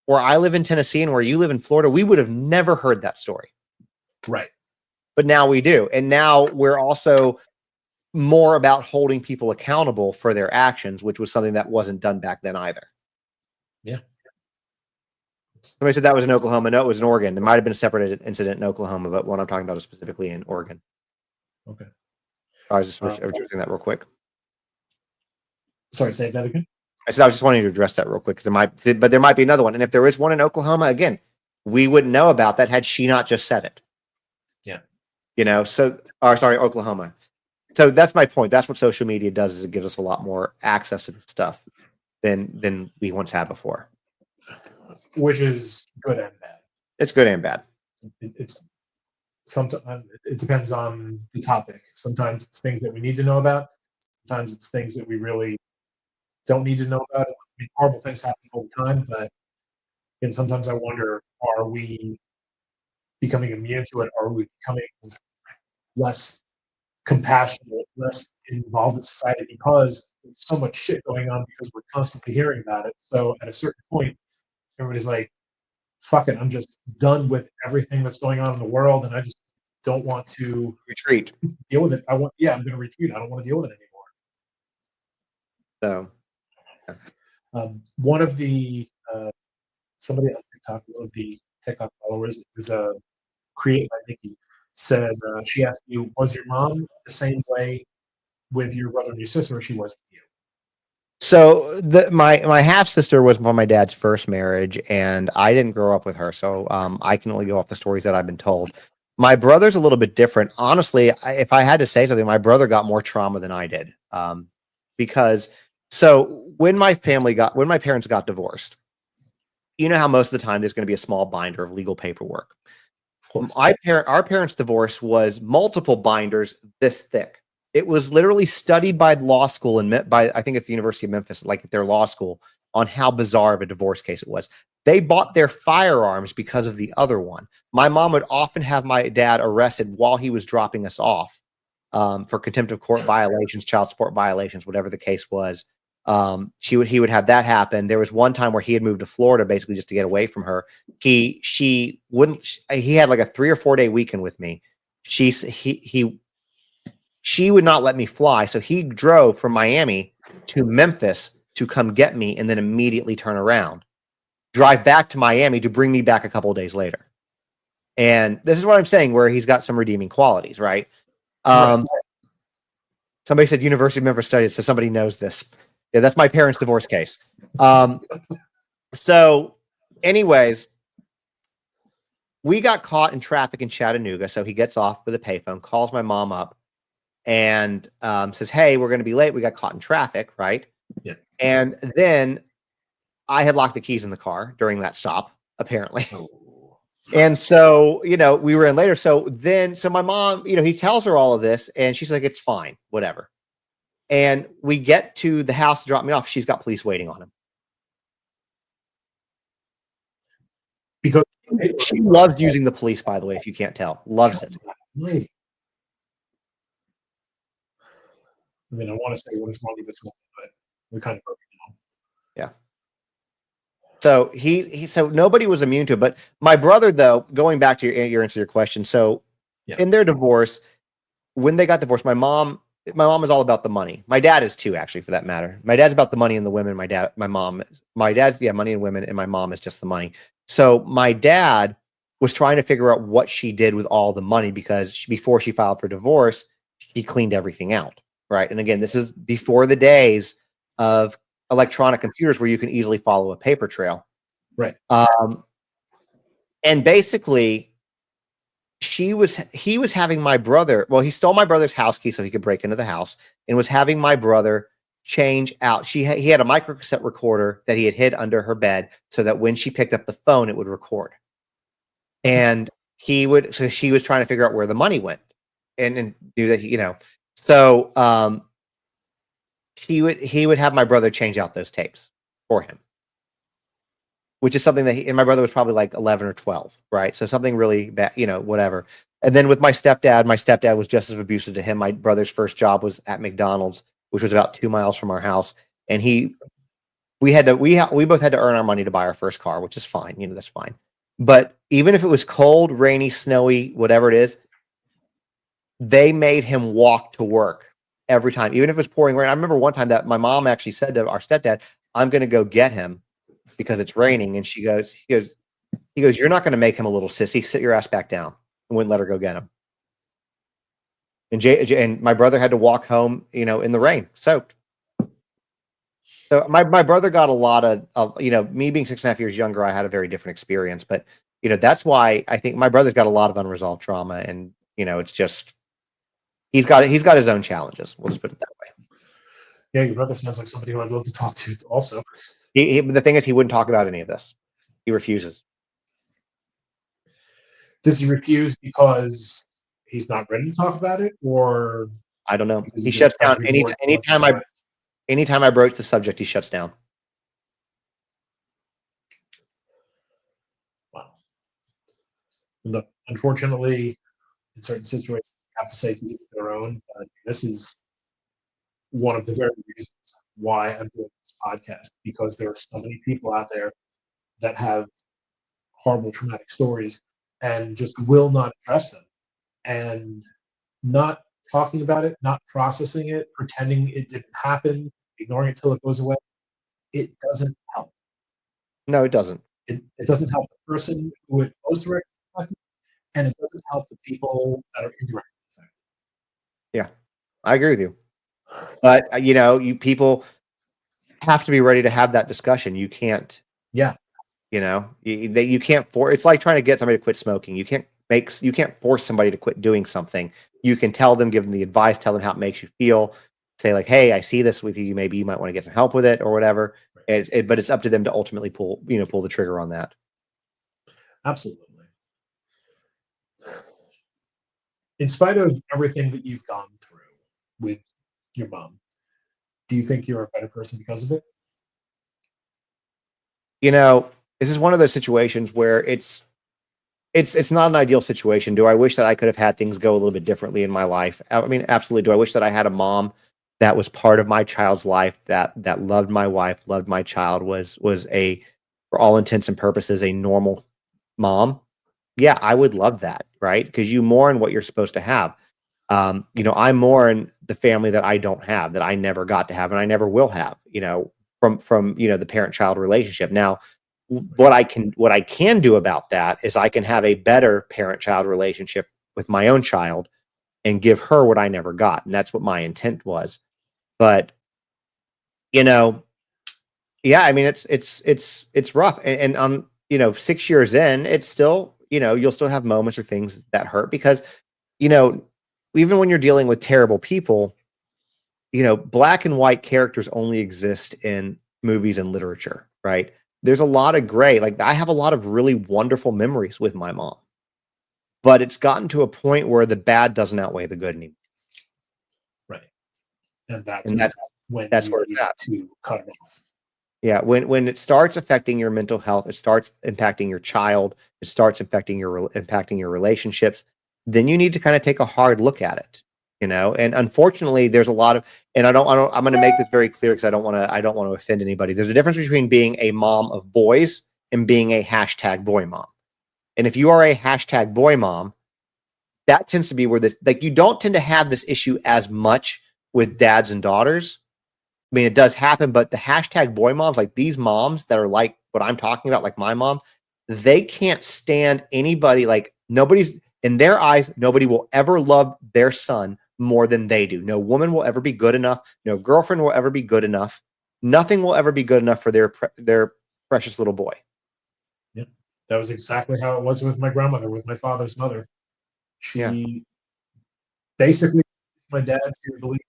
Where I live in Tennessee and where you live in Florida, we would have never heard that story. Right. But now we do. And now we're also more about holding people accountable for their actions, which was something that wasn't done back then either. Yeah. Somebody said that was in Oklahoma. No, it was in Oregon. It might have been a separate incident in Oklahoma, but what I'm talking about is specifically in Oregon. Okay. I was just addressing that real quick. Sorry, say that again. I said I was just wanting to address that real quick because there might be another one. And if there is one in Oklahoma, again, we wouldn't know about that had she not just said it. Yeah. You know, Oklahoma. So that's my point. That's what social media does, is it gives us a lot more access to the stuff than we once had before. Which is good and bad. It's good and bad. It's sometimes it depends on the topic. Sometimes it's things that we need to know about. Sometimes it's things that we really don't need to know about it. I mean, horrible things happen all the time, but and sometimes I wonder, are we becoming immune to it? Are we becoming less compassionate, less involved in society because there's so much shit going on because we're constantly hearing about it? So at a certain point, everybody's like, fuck it, I'm just done with everything that's going on in the world, and I just don't want to retreat. Deal with it. I'm going to retreat. I don't want to deal with it anymore. So. One of the somebody on TikTok, one of the TikTok followers, is created by Nikki, said she asked you, was your mom the same way with your brother and your sister as she was with you? So my half sister was from my dad's first marriage, and I didn't grow up with her, so I can only go off the stories that I've been told. My brother's a little bit different. Honestly, if I had to say something, my brother got more trauma than I did, because. So when my parents got divorced, you know how most of the time there's going to be a small binder of legal paperwork. Our parents' divorce was multiple binders this thick. It was literally studied by law school by I think it's the University of Memphis, like their law school, on how bizarre of a divorce case it was. They bought their firearms because of the other one. My mom would often have my dad arrested while he was dropping us off for contempt of court violations, child support violations, whatever the case was. He would have that happen. There was one time where he had moved to Florida basically just to get away from her. He had like a 3 or 4 day weekend with me. She would not let me fly, so he drove from Miami to Memphis to come get me and then immediately turn around, drive back to Miami to bring me back a couple of days later. And this is what I'm saying, where he's got some redeeming qualities, right? Right. Somebody said University of Memphis studied, so somebody knows this. Yeah, that's my parents' divorce case. So anyways, we got caught in traffic in Chattanooga. So he gets off with a payphone, calls my mom up, and says, "Hey, we're going to be late. We got caught in traffic," right? Yeah. And then I had locked the keys in the car during that stop, apparently. Oh. And so, we were in later. So my mom, he tells her all of this, and she's like, "It's fine, whatever." And we get to the house to drop me off. She's got police waiting on him. Because she loves using the police, by the way, if you can't tell. Loves it. Lady. I mean, I want to say what is wrong with this one, but we kind of broke it down. Yeah. So so nobody was immune to it. But my brother, though, going back to your answer to your question. So in their divorce, when they got divorced, my mom is all about the money. My dad is too, actually, for that matter. My dad's about the money and the women. My dad's money and women, and my mom is just the money. So my dad was trying to figure out what she did with all the money, because before she filed for divorce, she cleaned everything out. Right. And again, this is before the days of electronic computers where you can easily follow a paper trail. Right. And basically, he was having my brother, he stole my brother's house key so he could break into the house, and was having my brother change out. He had a microcassette recorder that he had hid under her bed so that when she picked up the phone, it would record. And she was trying to figure out where the money went and do that, So he would have my brother change out those tapes for him, which is something that and my brother was probably like 11 or 12, right? So something really bad, whatever. And then with my stepdad was just as abusive to him. My brother's first job was at McDonald's, which was about 2 miles from our house, and we both had to earn our money to buy our first car, which is fine, that's fine. But even if it was cold, rainy, snowy, whatever it is, they made him walk to work every time, even if it was pouring rain. I remember one time that my mom actually said to our stepdad, "I'm going to go get him because it's raining." And he goes, "You're not going to make him a little sissy. Sit your ass back down." And wouldn't let her go get him. And my brother had to walk home, in the rain, soaked. So my brother got a lot of, me being 6.5 years younger, I had a very different experience. But, that's why I think my brother's got a lot of unresolved trauma. And, it's just, he's got his own challenges. We'll just put it that way. Yeah, your brother sounds like somebody who I'd love to talk to also. The thing is, he wouldn't talk about any of this. He refuses. Does he refuse because he's not ready to talk about it, or I don't know? He shuts down anytime I broach the subject. He shuts down. Wow. Look, unfortunately, in certain situations, you have to say to each their own. This is one of the very reasons why I'm doing this podcast, because there are so many people out there that have horrible traumatic stories and just will not address them, and not talking about it, not processing it, pretending it didn't happen, ignoring it till it goes away. It doesn't help. No, it doesn't. It doesn't help the person who it most directly affected, and it doesn't help the people that are indirectly affected. Yeah, I agree with you. But you people have to be ready to have that discussion. You can't. Yeah. You can't force. It's like trying to get somebody to quit smoking. You can't force somebody to quit doing something. You can tell them, give them the advice, tell them how it makes you feel. Say like, "Hey, I see this with you. Maybe you might want to get some help with it or whatever." But it's up to them to ultimately pull the trigger on that. Absolutely. In spite of everything that you've gone through with your mom, do you think you're a better person because of it? This is one of those situations where it's not an ideal situation. Do I wish that I could have had things go a little bit differently in my life? I mean, absolutely. Do I wish that I had a mom that was part of my child's life, that loved my wife, loved my child, was a, for all intents and purposes, a normal mom. Yeah, I would love that, right? Because you mourn what you're supposed to have. I mourn the family that I don't have, that I never got to have, and I never will have. From the parent-child relationship. Now, what I can do about that is I can have a better parent-child relationship with my own child and give her what I never got, and that's what my intent was. But you know, yeah, I mean, it's rough, and 6 years in, it's still, you'll still have moments or things that hurt because, you know, even when you're dealing with terrible people, black and white characters only exist in movies and literature, right? There's a lot of gray. Like, I have a lot of really wonderful memories with my mom, but it's gotten to a point where the bad doesn't outweigh the good anymore, Right. And and that's when that's you where it's need at. to cut it off. Yeah, when it starts affecting your mental health, it starts impacting your child, it starts impacting your relationships, then you need to kind of take a hard look at it, And unfortunately, there's a lot of, and I'm going to make this very clear because I don't want to offend anybody. There's a difference between being a mom of boys and being a hashtag boy mom. And if you are a hashtag boy mom, that tends to be where this, like, you don't tend to have this issue as much with dads and daughters. I mean, it does happen, but the hashtag boy moms, like these moms that are like what I'm talking about, like my mom, they can't stand anybody. Like, nobody's, in their eyes, nobody will ever love their son more than they do. No woman will ever be good enough. No girlfriend will ever be good enough. Nothing will ever be good enough for their precious little boy. Yeah. That was exactly how it was with my grandmother, with my father's mother. Yeah. She basically my dad to believe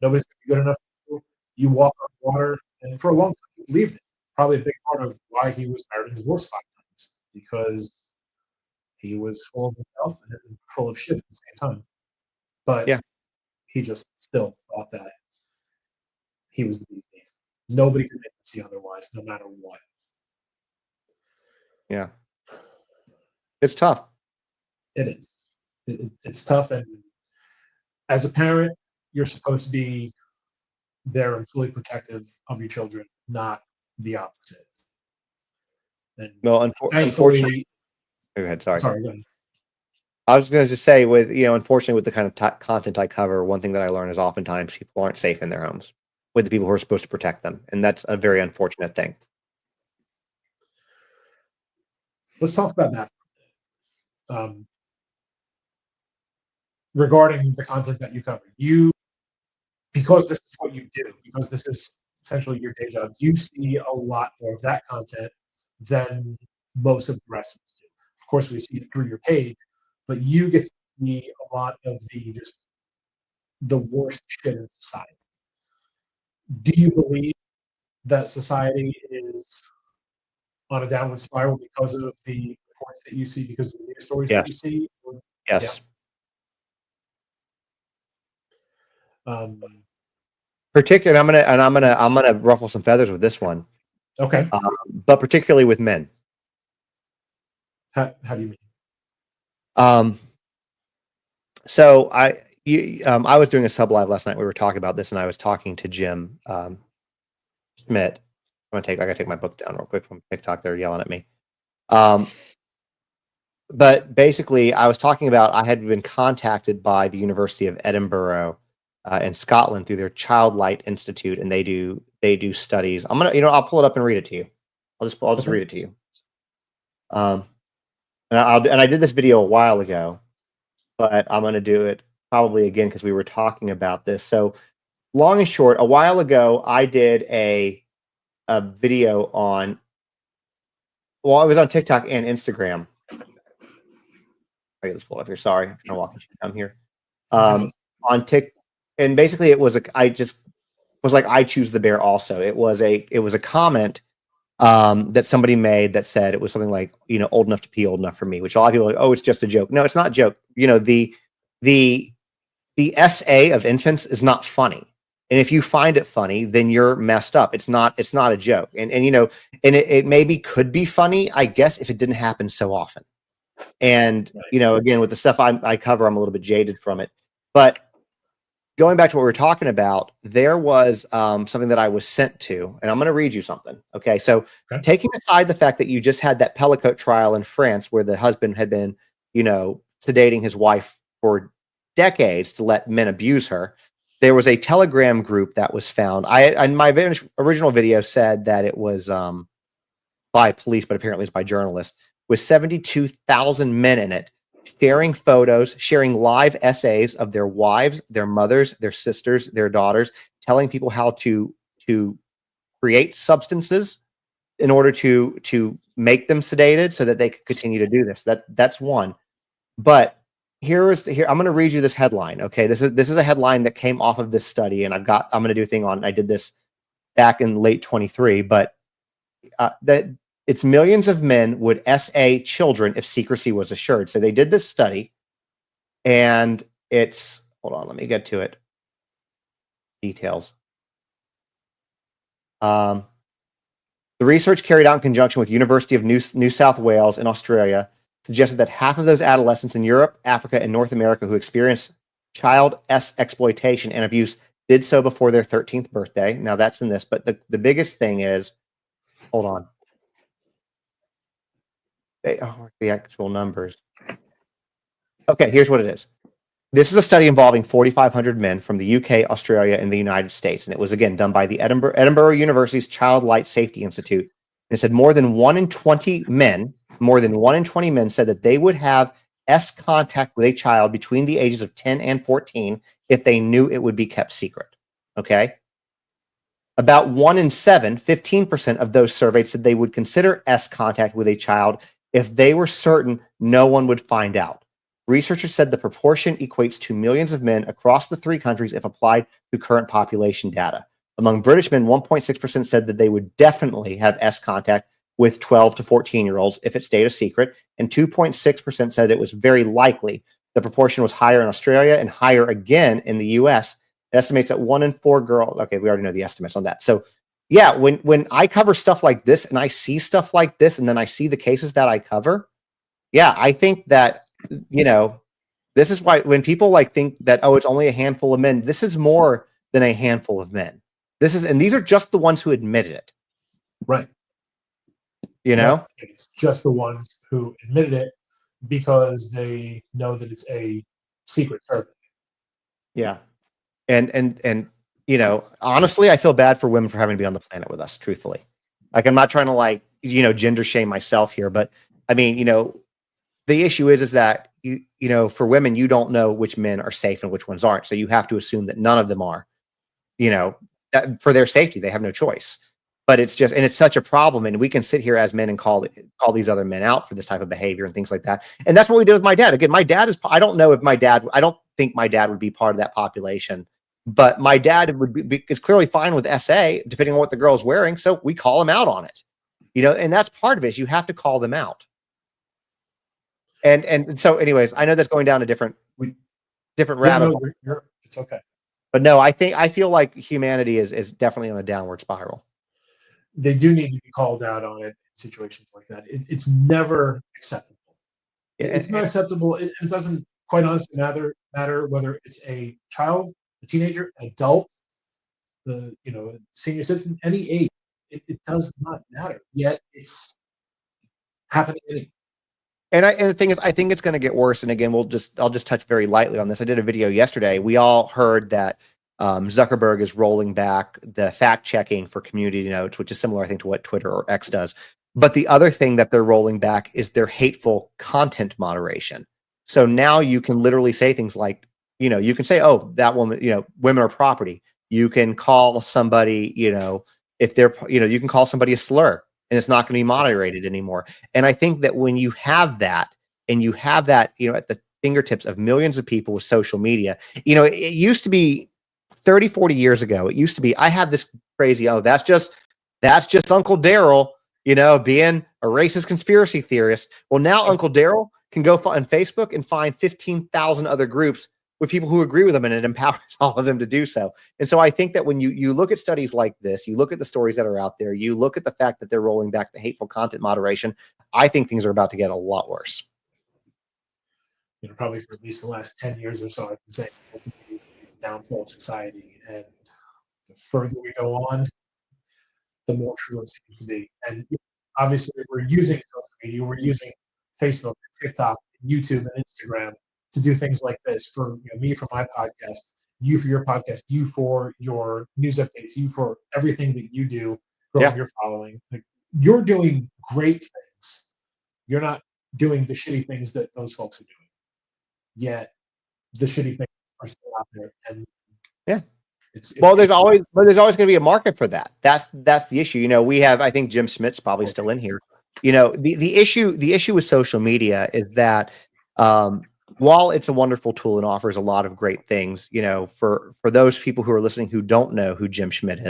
nobody's gonna be good enough for you. You walk on water, and for a long time he believed it. Probably a big part of why he was married and divorced 5 times, because he was full of himself and full of shit at the same time. But Yeah. he just still thought that he was the bee's. Nobody could make him see otherwise, no matter what. Yeah. It's tough. It is. It's tough, and as a parent, you're supposed to be there and fully protective of your children, not the opposite. And Well, unfortunately, thankfully, go ahead. Sorry. sorry, go ahead. I was going to just say, unfortunately, with the kind of content I cover, one thing that I learn is oftentimes people aren't safe in their homes with the people who are supposed to protect them, and that's a very unfortunate thing. Let's talk about that. Um, regarding the content that you cover, because this is what you do, because this is essentially your day job, you see a lot more of that content than most of the rest of us do. Of course, we see it through your page, but you get to see a lot of the worst shit in society. Do you believe that society is on a downward spiral because of the reports that you see, because of the news stories that you Yes. see? Yeah. Yes. Um, Particularly, I'm gonna ruffle some feathers with this one, okay. but particularly with men. How do you mean? Um, so I was doing a sub live last night. We were talking about this, and I was talking to Jim Schmidt. I gotta take my book down real quick from TikTok. They're yelling at me. But basically, I was talking about I had been contacted by the University of Edinburgh in Scotland through their Child Light Institute, and they do studies. I'll pull it up and read it to you. I'll just Okay. read it to you. And I did this video a while ago, but I'm gonna do it probably again because we were talking about this. So, long and short, a while ago, I did a video on. Well, it was on TikTok and Instagram. Let's pull it up here. Sorry, I'm trying to walk you down here. On Tik, and basically it was I just was like, I choose the bear. Also, it was a comment that somebody made that said it was something like, old enough to pee, old enough for me, which a lot of people are like, oh, it's just a joke. No, it's not a joke. The SA of infants is not funny. And if you find it funny, then you're messed up. It's not a joke. And it maybe could be funny, I guess, if it didn't happen so often. And, again, with the stuff I cover, I'm a little bit jaded from it. But going back to what we were talking about, there was something that I was sent to, and I'm going to read you something. Okay. So Okay. taking aside the fact that you just had that Pellicote trial in France where the husband had been, sedating his wife for decades to let men abuse her, there was a Telegram group that was found. In my original video said that it was by police, but apparently it's by journalists, with 72,000 men in it, sharing photos, sharing live essays of their wives, their mothers, their sisters, their daughters, telling people how to create substances in order to make them sedated so that they could continue to do this. That's one. But here I'm going to read you this headline. Okay, this is a headline that came off of this study, and I'm going to do a thing on. I did this back in late 23, but that it's millions of men would SA children if secrecy was assured. So they did this study, and it's hold on, let me get to it. Details. The research carried out in conjunction with University of New South Wales in Australia suggested that half of those adolescents in Europe, Africa, and North America who experienced child exploitation and abuse did so before their 13th birthday. Now that's in this, but the biggest thing is, hold on. The actual numbers. Okay, here's what it is. This is a study involving 4,500 men from the UK, Australia, and the United States. And it was, again, done by the Edinburgh University's Child Light Safety Institute. And it said more than 1 in 20 men said that they would have S contact with a child between the ages of 10 and 14 if they knew it would be kept secret. Okay? About 1 in 7, 15% of those surveyed said they would consider S contact with a child if they were certain no one would find out. Researchers said the proportion equates to millions of men across the 3 countries if applied to current population data. Among British men, 1.6% said that they would definitely have S contact with 12 to 14-year-olds if it stayed a secret, and 2.6% said it was very likely. The proportion was higher in Australia and higher again in the US. It estimates that 1 in 4 girls. Okay, we already know the estimates on that. So, yeah, when I cover stuff like this and I see stuff like this, and then I see the cases that I cover, yeah, I think that this is why when people think that, oh, it's only a handful of men, this is more than a handful of men. And these are just the ones who admitted it. Right. It's just the ones who admitted it because they know that it's a secret survey. Yeah. And honestly, I feel bad for women for having to be on the planet with us, truthfully. I'm not trying to gender shame myself here, but I mean, the issue is that for women, you don't know which men are safe and which ones aren't. So you have to assume that none of them are, that for their safety, they have no choice. But it's such a problem. And we can sit here as men and call these other men out for this type of behavior and things like that. And that's what we did with my dad. Again, I don't think my dad would be part of that population, but my dad is clearly fine with SA, depending on what the girl's wearing. So we call him out on it, and that's part of it is you have to call them out. And so, anyways, I know that's going down a different rabbit hole. It's okay. But no, I feel like humanity is definitely on a downward spiral. They do need to be called out on it in situations like that. It's never acceptable. It's not acceptable. It doesn't quite honestly matter whether it's a child, a teenager, adult, senior citizen, any age. It does not matter. Yet it's happening anyway. And the thing is, I think it's going to get worse. And again, I'll just touch very lightly on this. I did a video yesterday. We all heard that Zuckerberg is rolling back the fact checking for community notes, which is similar, I think, to what Twitter or X does. But the other thing that they're rolling back is their hateful content moderation. So now you can literally say things like, you can say, oh, that woman, women are property. You can call somebody, if they're, you can call somebody a slur, and it's not going to be moderated anymore. And I think that when you have that, and you have that, at the fingertips of millions of people with social media, it used to be 30, 40 years ago, it used to be, I have this crazy, oh, that's just Uncle Daryl, being a racist conspiracy theorist. Well, now Uncle Daryl can go on Facebook and find 15,000 other groups with people who agree with them, and it empowers all of them to do so. And so I think that when you look at studies like this, you look at the stories that are out there, you look at the fact that they're rolling back the hateful content moderation, I think things are about to get a lot worse. Probably for at least the last 10 years or so, I've been saying the downfall of society. And the further we go on, the more true it seems to be. And obviously, we're using social media, we're using Facebook, TikTok, YouTube, and Instagram to do things like this. For me, for my podcast, you for your podcast, you for your news updates, you for everything that you do, growing Yeah. your following. Like, you're doing great things. You're not doing the shitty things that those folks are doing. Yet the shitty things are still out there, and Yeah. it's Well, there's always going to be a market for that. That's the issue. We have, I think Jim Schmidt's probably still in here. The issue with social media is that while it's a wonderful tool and offers a lot of great things, for those people who are listening who don't know who Jim Schmidt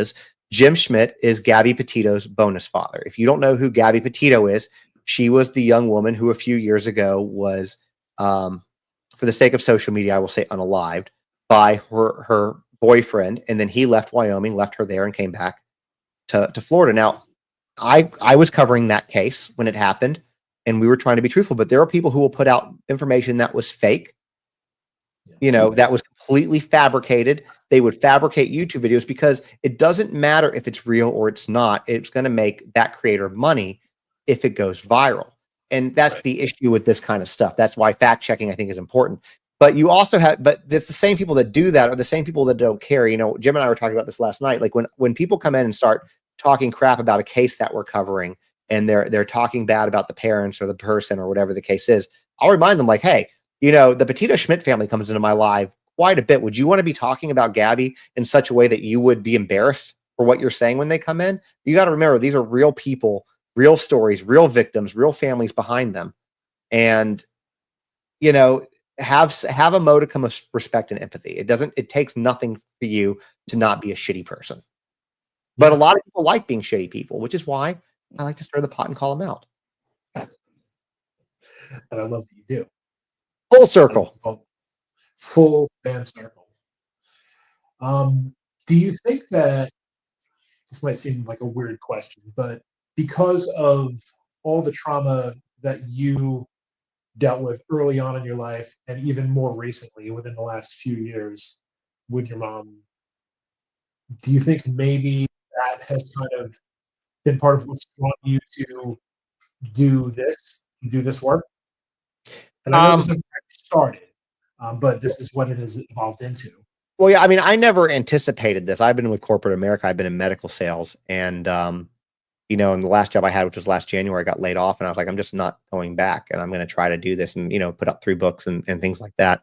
is Gabby Petito's bonus father. If you don't know who Gabby Petito is, she was the young woman who a few years ago was, for the sake of social media, I will say unalived by her boyfriend, and then he left Wyoming, left her there, and came back to Florida. Now, I was covering that case when it happened, and we were trying to be truthful, but there are people who will put out information that was fake, that was completely fabricated. They would fabricate YouTube videos because it doesn't matter if it's real or it's not. It's going to make that creator money if it goes viral. And that's the issue with this kind of stuff. That's why fact checking, I think, is important. But you also have, but it's the same people that do that are the same people that don't care. Jim and I were talking about this last night. Like when people come in and start talking crap about a case that we're covering, and they're talking bad about the parents or the person or whatever the case is, I'll remind them, like, hey, the Petito Schmidt family comes into my live quite a bit. Would you want to be talking about Gabby in such a way that you would be embarrassed for what you're saying when they come in? You got to remember, these are real people, real stories, real victims, real families behind them. And, have a modicum of respect and empathy. It takes nothing for you to not be a shitty person. But a lot of people like being shitty people, which is why I like to stir the pot and call them out. And I love that you do. Full circle. Full band circle. Do you think that, this might seem like a weird question, but because of all the trauma that you dealt with early on in your life, and even more recently within the last few years with your mom, do you think maybe that has kind of been part of what's drawn you to do this work? And I know this hasn't started, but this is what it has evolved into. Well, yeah, I mean, I never anticipated this. I've been with corporate America. I've been in medical sales, and in the last job I had, which was last January, I got laid off, and I was like, I'm just not going back, and I'm going to try to do this and, put out 3 books and things like that.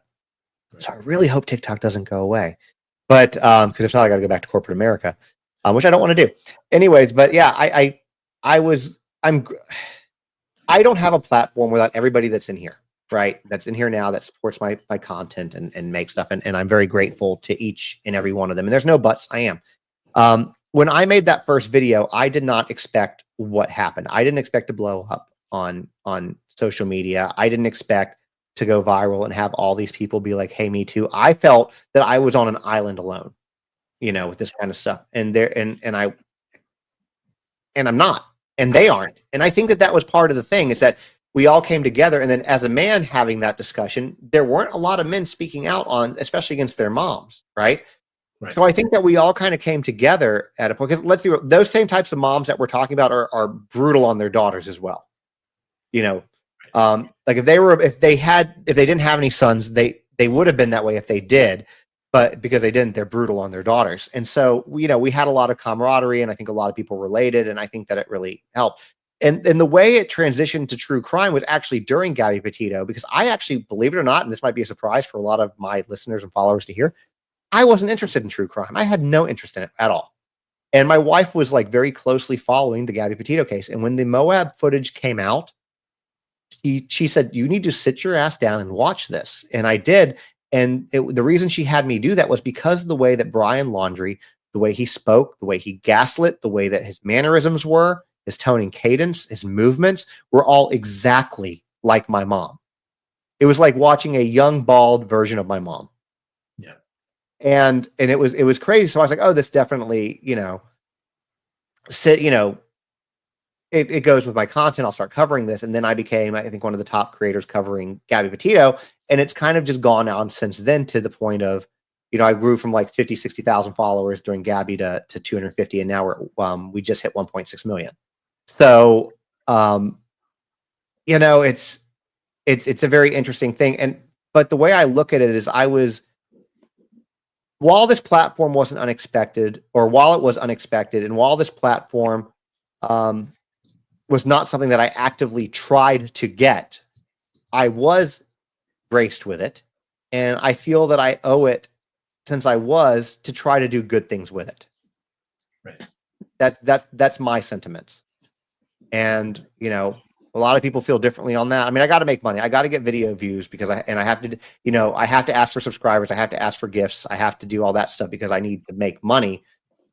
Right. So I really hope TikTok doesn't go away, but because if not, I got to go back to corporate America, which I don't want to do. Anyways, but yeah, I don't have a platform without everybody that's in here, right? That's in here now, that supports my content and makes stuff. And I'm very grateful to each and every one of them. And there's no buts. I am. When I made that first video, I did not expect what happened. I didn't expect to blow up on social media. I didn't expect to go viral and have all these people be like, hey, me too. I felt that I was on an island alone, with this kind of stuff. And I'm not, and they aren't. And I think that was part of the thing, is that we all came together. And then as a man having that discussion, there weren't a lot of men speaking out on, especially against their moms. Right. So I think that we all kind of came together at a point, because let's be real, those same types of moms that we're talking about are brutal on their daughters as well. Like if they didn't have any sons, they would have been that way if they did, but because they didn't, they're brutal on their daughters. And so, we had a lot of camaraderie, and I think a lot of people related, and I think that it really helped. And the way it transitioned to true crime was actually during Gabby Petito, because I actually, believe it or not, and this might be a surprise for a lot of my listeners and followers to hear, I wasn't interested in true crime. I had no interest in it at all. And my wife was like very closely following the Gabby Petito case. And when the Moab footage came out, she said, you need to sit your ass down and watch this. And I did. And the reason she had me do that was because of the way that Brian Laundrie, the way he spoke, the way he gaslit, the way that his mannerisms were, his tone and cadence, his movements were all exactly like my mom. It was like watching a young, bald version of my mom. Yeah. And it was crazy. So I was like, oh, this definitely, it goes with my content. I'll start covering this. And then I became, I think, one of the top creators covering Gabby Petito. And it's kind of just gone on since then, to the point of, I grew from like 50, 60,000 followers during Gabby to 250, and now we just hit 1.6 million. So, it's a very interesting thing. But the way I look at it is while this platform wasn't unexpected, or while it was unexpected, and while this platform was not something that I actively tried to get, I was graced with it. And I feel that I owe it, since I was, to try to do good things with it. Right. That's my sentiments. And, a lot of people feel differently on that. I mean, I got to make money. I got to get video views because I have to, I have to ask for subscribers. I have to ask for gifts. I have to do all that stuff because I need to make money.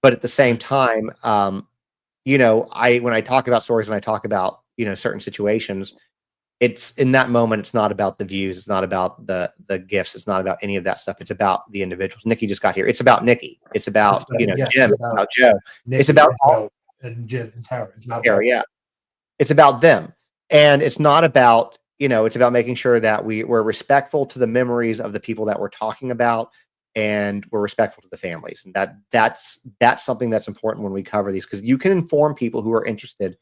But at the same time, when I talk about stories and I talk about, certain situations, it's in that moment, it's not about the views. It's not about the gifts. It's not about any of that stuff. It's about the individuals. Nikki just got here. It's about Nikki. It's about, Jim. It's about Joe. Nikki, it's about Joe and Jim and Tara. It's about Tara, yeah. It's about them. And it's not about, it's about making sure that we're respectful to the memories of the people that we're talking about, and we're respectful to the families. And that's something that's important when we cover these, because you can inform people who are interested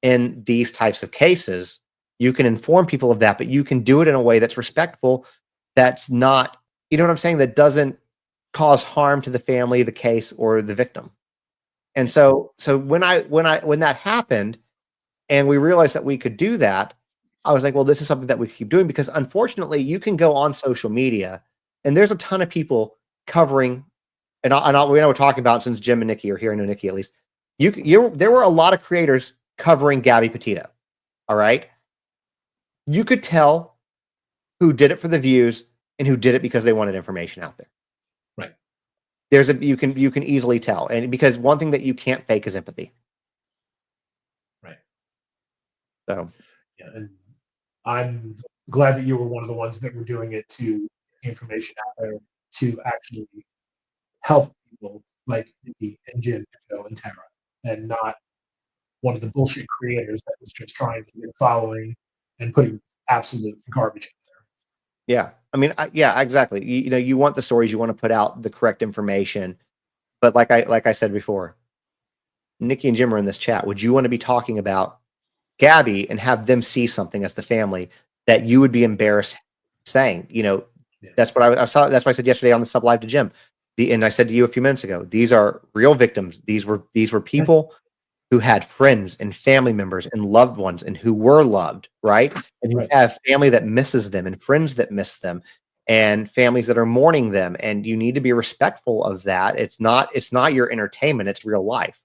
in these types of cases. You can inform people of that, but you can do it in a way that's respectful. That's not, you know what I'm saying? That doesn't cause harm to the family, the case, or the victim. And so when that happened, and we realized that we could do that, I was like, well, this is something that we keep doing, because unfortunately you can go on social media and there's a ton of people covering, we know we're talking about, since Jim and Nikki are here, I know Nikki at least, there were a lot of creators covering Gabby Petito. All right. You could tell who did it for the views and who did it because they wanted information out there. Right. You can easily tell. And because one thing that you can't fake is empathy. Right. So, yeah, and I'm glad that you were one of the ones that were doing it to get the information out there to actually help people like Nikki and Jim and Joe and Tara, and not one of the bullshit creators that was just trying to get a following and putting absolute garbage out there. Yeah. I mean, yeah, exactly. You want the stories, you want to put out the correct information. But like I said before, Nikki and Jim are in this chat. Would you want to be talking about Gabby and have them see something as the family that you would be embarrassed saying? Yeah. That's what I saw. That's what I said yesterday on the sub live to Jim. And I said to you a few minutes ago, these are real victims. These were people who had friends and family members and loved ones, and who were loved, right? And who have family that misses them, and friends that miss them, and families that are mourning them. And you need to be respectful of that. It's not your entertainment. It's real life.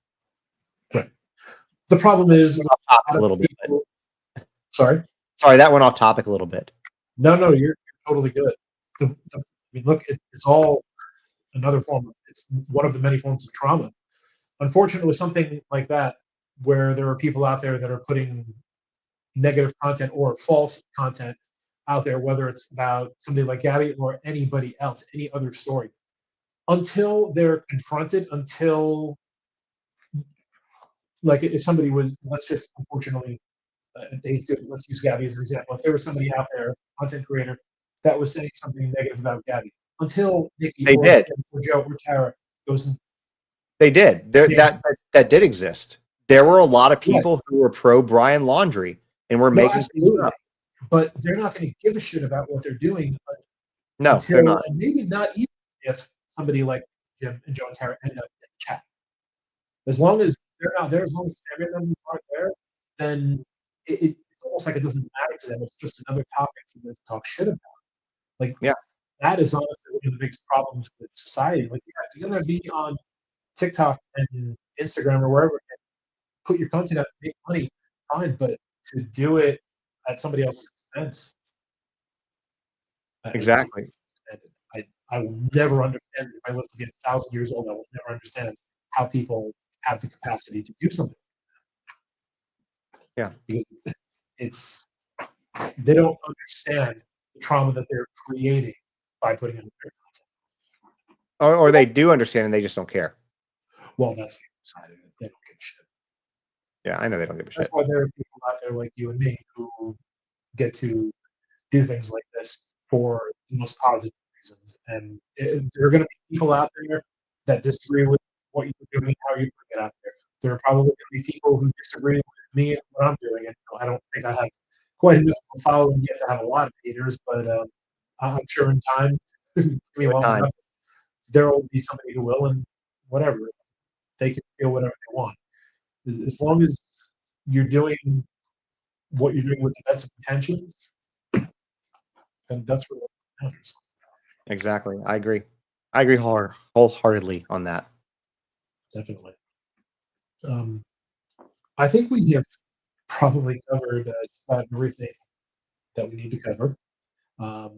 Right. The problem is a little bit. Sorry, that went off topic a little bit. No, you're totally good. I mean, look, it's all another form. It's one of the many forms of trauma. Unfortunately, something like that, where there are people out there that are putting negative content or false content out there, whether it's about somebody like Gabby or anybody else, any other story, until they're confronted, until, like, if somebody was, let's just, unfortunately, let's use Gabby as an example. If there was somebody out there, content creator, that was saying something negative about Gabby, until Nikki or Joe or Tara goes and they did. That did exist. There were a lot of people who were pro Brian Laundrie and were making absolutely, but they're not going to give a shit about what they're doing until, they're not. And maybe not even if somebody like Jim and Joe and Tara end up in chat. As long as they're not there, as long as every of them aren't there, then it's almost like it doesn't matter to them. It's just another topic for them to talk shit about. Like, that is honestly one of the biggest problems with society. Like, if you're gonna be on TikTok and Instagram or wherever, and put your content out and make money, fine. But to do it at somebody else's expense, exactly. I will never understand. If I live to be 1,000 years old, I will never understand how people have the capacity to do something. Yeah, because they don't understand the trauma that they're creating by putting in their content. Or they do understand and they just don't care. Well, that's the other side of it. They don't give a shit. Yeah, I know they don't give a shit. That's why there are people out there like you and me who get to do things like this for the most positive reasons. And there are going to be people out there that disagree with what you're doing, how you're putting it out there. There are probably going to be people who disagree with me and what I'm doing. And I don't think I have quite enough of a following yet to have a lot of haters, but I'm sure in time, give me Over long time. enough, there will be somebody who will, and whatever, they can feel whatever they want. As long as you're doing what you're doing with the best of intentions, and that's what matters. Exactly. I agree. I agree wholeheartedly on that. Definitely. Um, I think we have probably covered just about everything that we need to cover. I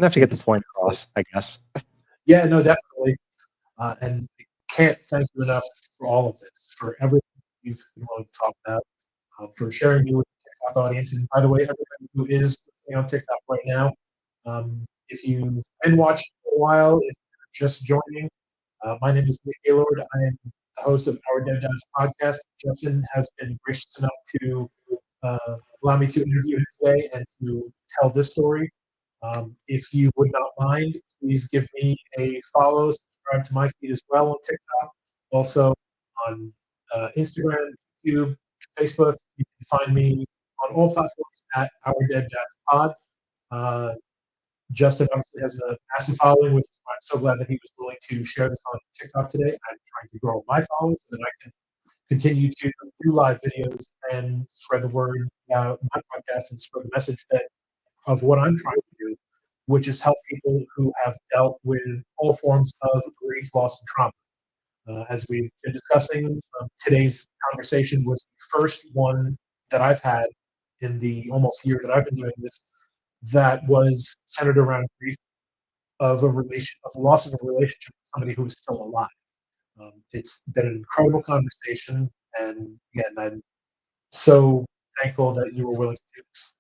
have to At get the this point point, across, I guess. yeah, no, definitely. And I can't thank you enough for all of this, for everything you've been willing to talk about, for sharing you with the TikTok audience. And by the way, everybody who is on TikTok right now, if you've been watching for a while, if you're just joining, my name is Nick Gaylord. I am the host of Our Dead Dads podcast. Justin has been gracious enough to allow me to interview him today and to tell this story. If you would not mind, please give me a follow, subscribe to my feed as well on TikTok, also on Instagram, YouTube, Facebook. You can find me on all platforms at Our Dead Dads Pod. Uh, Justin obviously has a massive following, which is why I'm so glad that he was willing to share this on TikTok today. I'm trying to grow my following so that I can continue to do live videos and spread the word about my podcast and spread the message that of what I'm trying to do, which is help people who have dealt with all forms of grief, loss, and trauma. As we've been discussing, today's conversation was the first one that I've had in the almost year that I've been doing this that was centered around grief of a loss of a relationship with somebody who is still alive. It's been an incredible conversation, and again, I'm so thankful that you were willing to do this.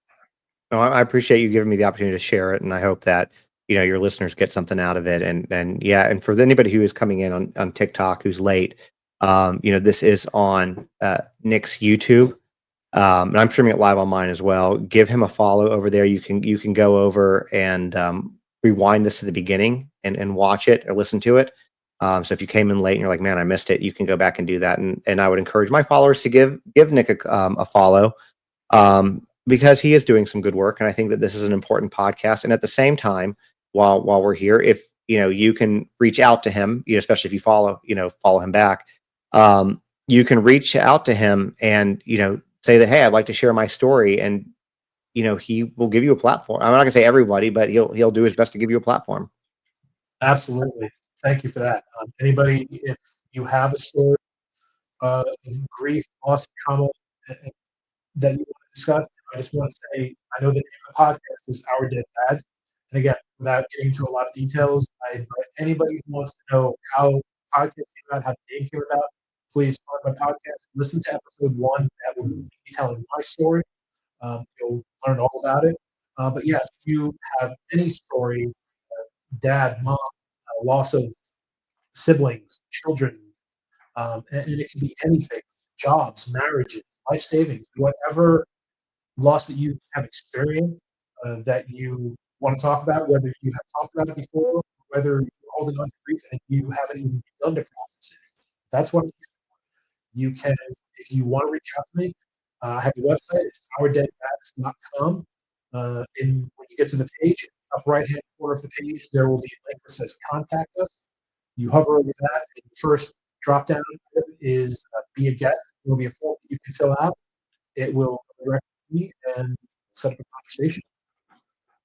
No, I appreciate you giving me the opportunity to share it, and I hope that your listeners get something out of it. And yeah, and for anybody who is coming in on TikTok who's late, this is on Nick's YouTube, and I'm streaming it live on mine as well. Give him a follow over there. You can go over and rewind this to the beginning and watch it or listen to it. So if you came in late and you're like, man, I missed it, you can go back and do that. And I would encourage my followers to give Nick a follow, because he is doing some good work, and I think that this is an important podcast. And at the same time, while we're here, if you can reach out to him, especially if you follow him back, you can reach out to him and say that, hey, I'd like to share my story, and he will give you a platform. I'm not gonna say everybody, but he'll do his best to give you a platform. Absolutely. Thank you for that. Anybody, if you have a story of grief, loss, trauma that you want to discuss, I just want to say I know the name of the podcast is Our Dead Dads. And again, without getting into a lot of details, I invite anybody who wants to know how the podcast came about, how the name came about, please find my podcast. Listen to episode 1. That will be me telling my story. You'll learn all about it. But yeah, if you have any story, dad, mom, loss of siblings, children, and it can be anything, jobs, marriages, life savings, whatever loss that you have experienced that you want to talk about, whether you have talked about it before, whether you're holding on to grief and you haven't even begun to process it. That's what you can, if you want to reach out to me, I have a website. It's ourdeadbats.com. When you get to the page, up right hand corner of the page, there will be a link that says contact us. You hover over that, and the first drop down is be a guest. There will be a form that you can fill out. It will direct me and set up a conversation.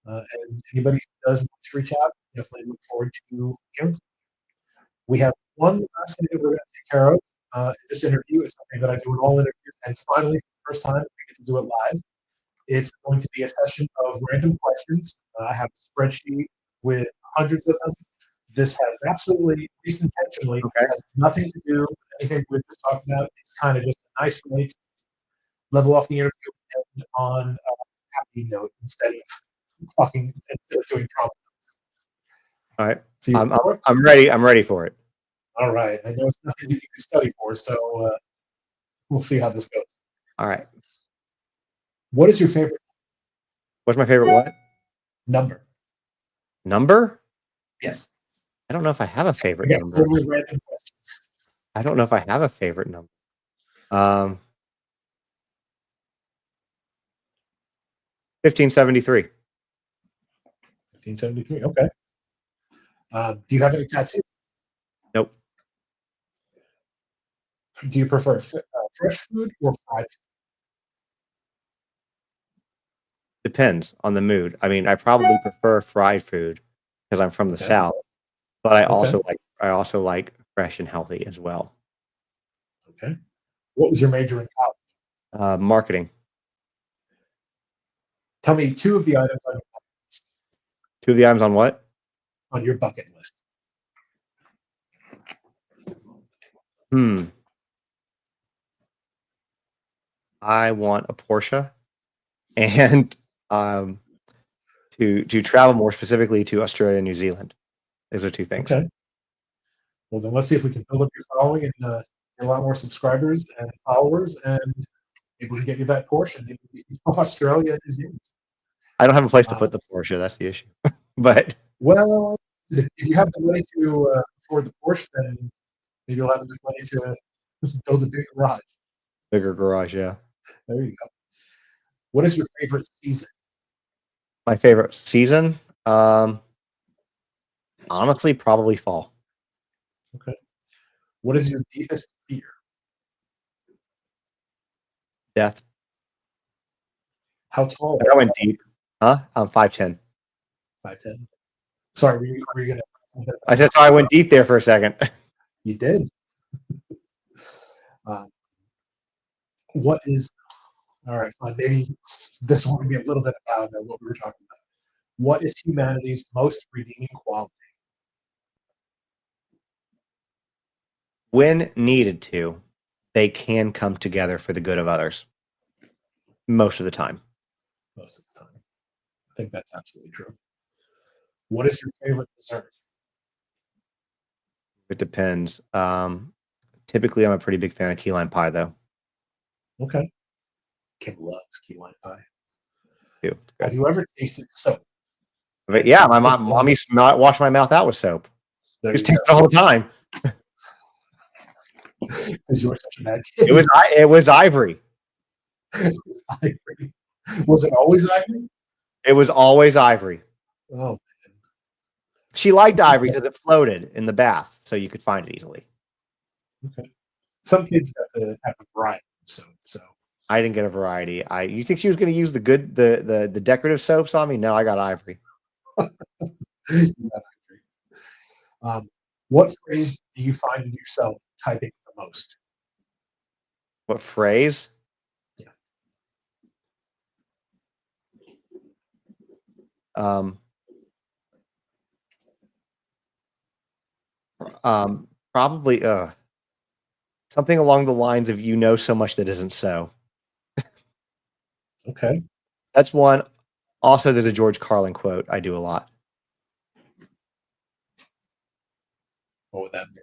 And anybody who does want to reach out, definitely look forward to hearing. We have one last thing that we're going to take care of in this interview. It's something that I do in all interviews, and finally, for the first time, I get to do it live. It's going to be a session of random questions. I have a spreadsheet with hundreds of them. This has absolutely, at least intentionally, Okay. has nothing to do with anything we've just talked about. It's kind of just a nice way to level off the interview and on a happy note instead of doing trauma. All right. So you I'm, up I'm, for it? I'm ready. I'm ready for it. All right. I know it's nothing that you can study for, so we'll see how this goes. All right. What is your favorite What's my favorite what? number? Number? Yes. I don't know if I have a favorite Again, number. totally random questions. I don't know if I have a favorite number. 1573. 1573. Okay. Do you have any tattoos? Nope. Do you prefer fresh food or fried Depends on the mood. I mean, I probably prefer fried food because I'm from food? the Okay. South, but Okay. I also like fresh and healthy as well. Okay. What was your major in college? Marketing. Tell me two of the items on your bucket list. Two of the items on what? On your bucket list. Hmm. I want a Porsche and to travel more specifically to Australia and New Zealand. Those are two things. Okay. Well, then let's see if we can build up your following and get a lot more subscribers and followers, and maybe we can get you that Porsche and maybe get you to Australia and New Zealand. I don't have a place to Uh, put the Porsche. That's the issue. But well, if you have the money to afford the Porsche, then maybe you'll have enough money to build a big garage. bigger garage, yeah. There you go. What is your favorite season? My favorite season, honestly, probably fall. Okay. What is your deepest fear? Death. How tall I went deep. Huh? I'm 5'10". 5'10". Sorry, were you gonna? I said so. I went deep there for a second. You did. Uh, what is? All right, fine. Maybe this one would be a little bit about what we were talking about. What is humanity's most redeeming quality? When needed to, they can come together for the good of others. Most of the time. Most of the time, I think that's absolutely true. What is your favorite dessert? It depends. Typically, I'm a pretty big fan of key lime pie, though. Okay. Kim loves key lime pie. Too. It's Have good. you ever tasted soap? But yeah, my mom used to not wash my mouth out with soap. There Just you taste it all the time. because you were such a bad kid. It was ivory. Ivory. Was it always ivory? It was always ivory. Oh, She liked ivory because it floated in the bath, so you could find it easily. okay. Some kids got to have a variety of soap, so I didn't get a variety. You think she was going to use the decorative soaps on me? No, I got ivory. you got ivory. What phrase do you find yourself typing the most? What phrase? Yeah. Um, Probably something along the lines of "you know so much that isn't so." Okay. That's one. Also, there's a George Carlin quote I do a lot. What would that mean?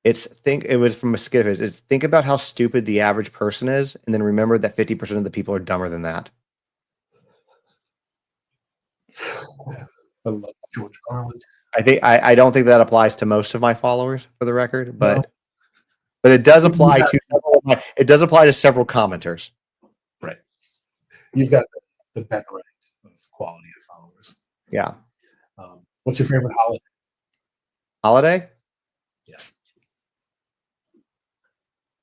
It was from a skit. It's think about how stupid the average person is, and then remember that 50% of the people are dumber than that. I love George Carlin. I don't think that applies to most of my followers, for the record, No, but it does you apply got to it does apply to several commenters. right. You've got the better end of quality of followers. Yeah. What's your favorite holiday? Holiday? Yes.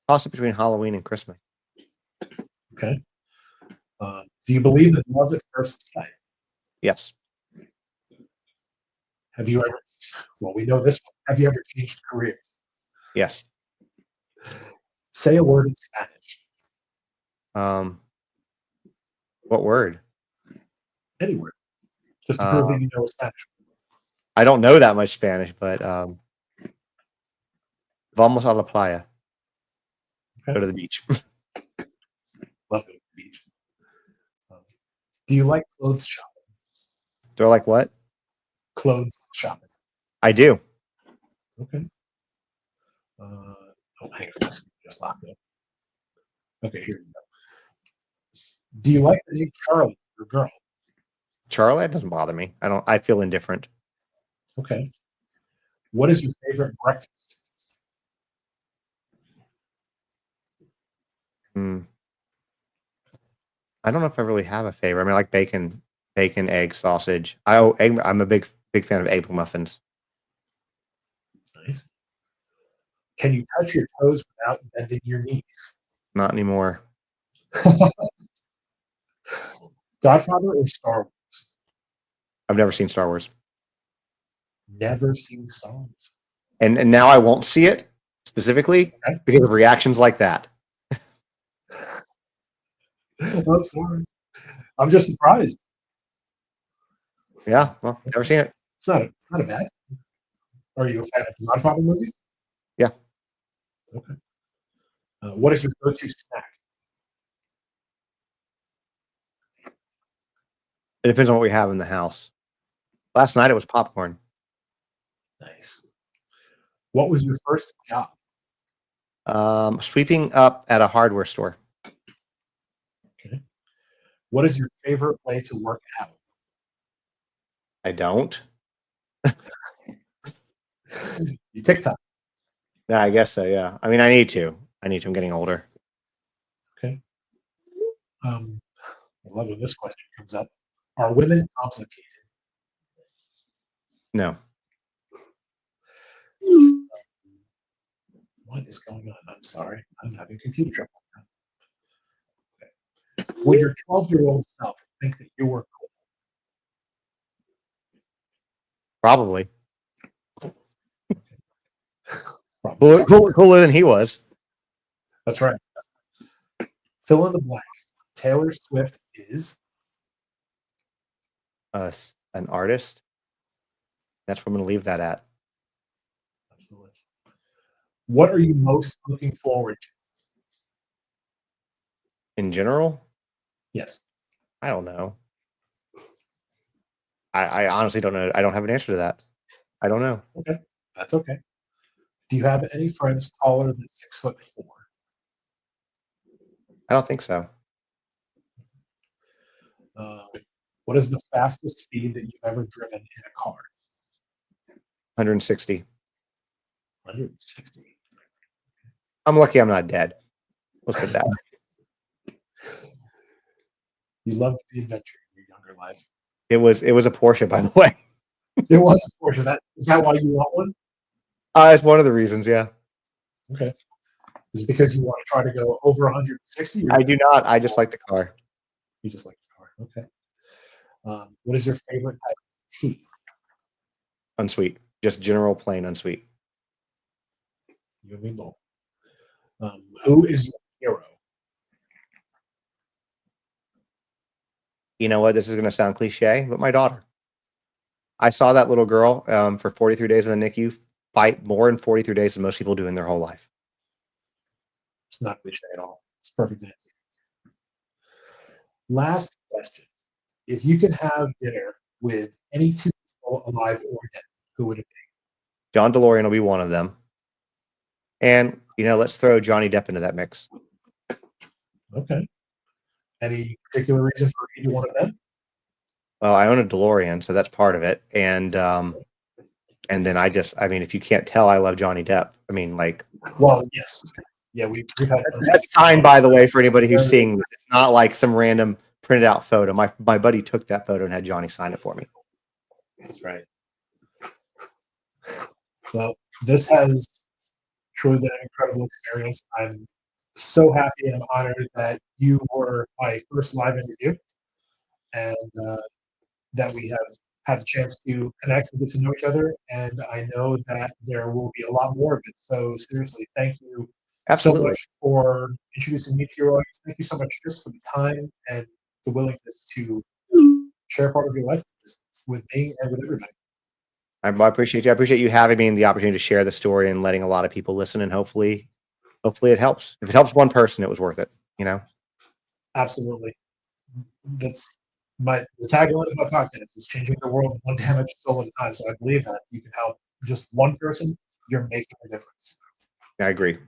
Toss it between Halloween and Christmas. Okay. Do you believe in love at first sight? Yes. Have you ever? Well, we know this one. Have you ever changed careers? Yes. Say a word in Spanish. What word? Any word. Just to prove that you know Spanish. I don't know that much Spanish, but vamos a la playa. Okay. Go to the beach. Love going to the beach. Do you like clothes shopping? They're like, what? Clothes shopping. I do. Okay. Hang on. This just locked up. Okay, here we go. Do you like the name Charlie, your girl? Charlie, it doesn't bother me. I feel indifferent. Okay. What is your favorite breakfast? Mm, I don't know if I really have a favorite. I mean, I like bacon, egg, sausage. I'm a big fan of egg muffins. Nice. Can you touch your toes without bending your knees? Not anymore. Godfather or Star Wars? I've never seen Star Wars, Never seen Star Wars. and now I won't see it specifically Okay. because of reactions like that. I'm sorry. I'm just surprised. Yeah, well, never Okay. seen it. It's not a bad. Are you a fan of the Godfather movies? Yeah, Okay. What is your go-to snack? it depends on what we have in the house. Last night it was popcorn. Nice. What was your first job? Sweeping up at a hardware store. Okay. What is your favorite way to work out? I don't. You TikTok. Yeah, I guess so. Yeah. I mean, I need to. I need to. I'm getting older. Okay. I love when this question comes up. Are women complicated? No. What is going on? I'm sorry. I'm having computer trouble. Would your 12-year-old self think that you were cool? Probably. Probably. Cooler than he was. That's right. Fill in the blank. Taylor Swift is. An artist. That's where I'm going to leave that at. Absolutely. What are you most looking forward to? In general, Yes. I don't know. I honestly don't know. I don't have an answer to that. I don't know. Okay. That's okay. Do you have any friends taller than 6'4"? I don't think so. Uh, what is the fastest speed that you've ever driven in a car? 160. 160. I'm lucky I'm not dead. Let's put that. You loved the adventure in your younger life. It was a Porsche, by the way. It was a Porsche. Is that why you want one? It's one of the reasons. Yeah. Okay. Is it because you want to try to go over 160? Or I do not. I just like the car. you just like the car? Okay. What is your favorite type of tea? Unsweet. Just general plain unsweet. You and me both. Who is your hero? You know what? This is going to sound cliche, but my daughter. I saw that little girl for 43 days in the NICU fight more in 43 days than most people do in their whole life. It's not cliche at all. It's a perfect answer. Last question. If you could have dinner with any two people, alive or dead, who would it John DeLorean will be one of them. And, let's throw Johnny Depp into that mix. be? Okay. Any particular reason for either one of them? Well, I own a DeLorean, so that's part of it. And then I mean, if you can't tell, I love Johnny Depp. I mean, like, Well, yes. Yeah, we've had that's signed, by the way, for anybody who's seeing this. It's not like some random printed out photo. My buddy took that photo and had Johnny sign it for me. That's right. Well, this has truly been an incredible experience. I'm so happy and honored that you were my first live interview and that we have had a chance to connect and get to know each other. And I know that there will be a lot more of it. So seriously, thank you so Absolutely. much for introducing me to your audience. Thank you so much just for the time and the willingness to share part of your life with me and with everybody. I appreciate you. I appreciate you having me and the opportunity to share the story and letting a lot of people listen. And hopefully it helps. If it helps one person, it was worth it. Absolutely. That's the tagline of my podcast is changing the world one damaged soul at a time. So I believe that you can help just one person, you're making a difference. I agree.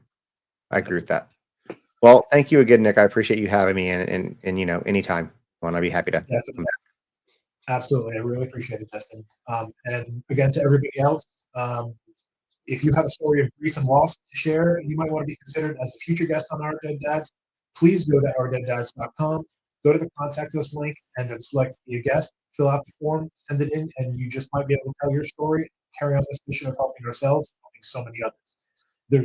I agree with that. Well, thank you again, Nick. I appreciate you having me and anytime. I'd be happy to come Definitely. back. Absolutely. I really appreciate it, Justin. And again, to everybody else, if you have a story of grief and loss to share, you might want to be considered as a future guest on Our Dead Dads. Please go to ourdeaddads.com, go to the contact us link, and then select be a guest, fill out the form, send it in, and you just might be able to tell your story, carry on this mission of helping ourselves, helping so many others. There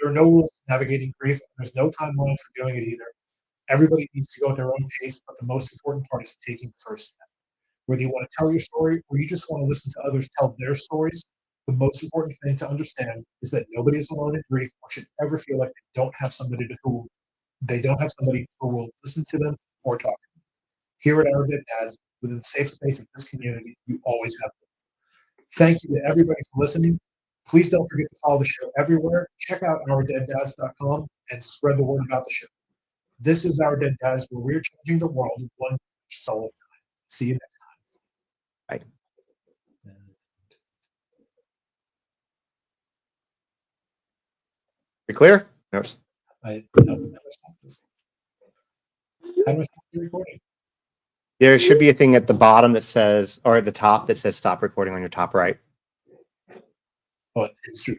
are no rules to navigating grief. There's no timeline for doing it either. Everybody needs to go at their own pace, but the most important part is taking the first step. Whether you want to tell your story or you just want to listen to others tell their stories, the most important thing to understand is that nobody is alone in grief or should ever feel like they don't have somebody who will listen to them or talk to them. Here at Our Dead Dads, within the safe space of this community, you always have them. Thank you to everybody for listening. Please don't forget to follow the show everywhere. Check out ourdeaddads.com and spread the word about the show. This is Our Dead Dads, where we're changing the world one soul at a time. See you next Right. time. We clear? No. How do I stop this? How do I stop the recording? There should be a thing at the bottom that says, or at the top that says stop recording on your top right. Oh, it's true.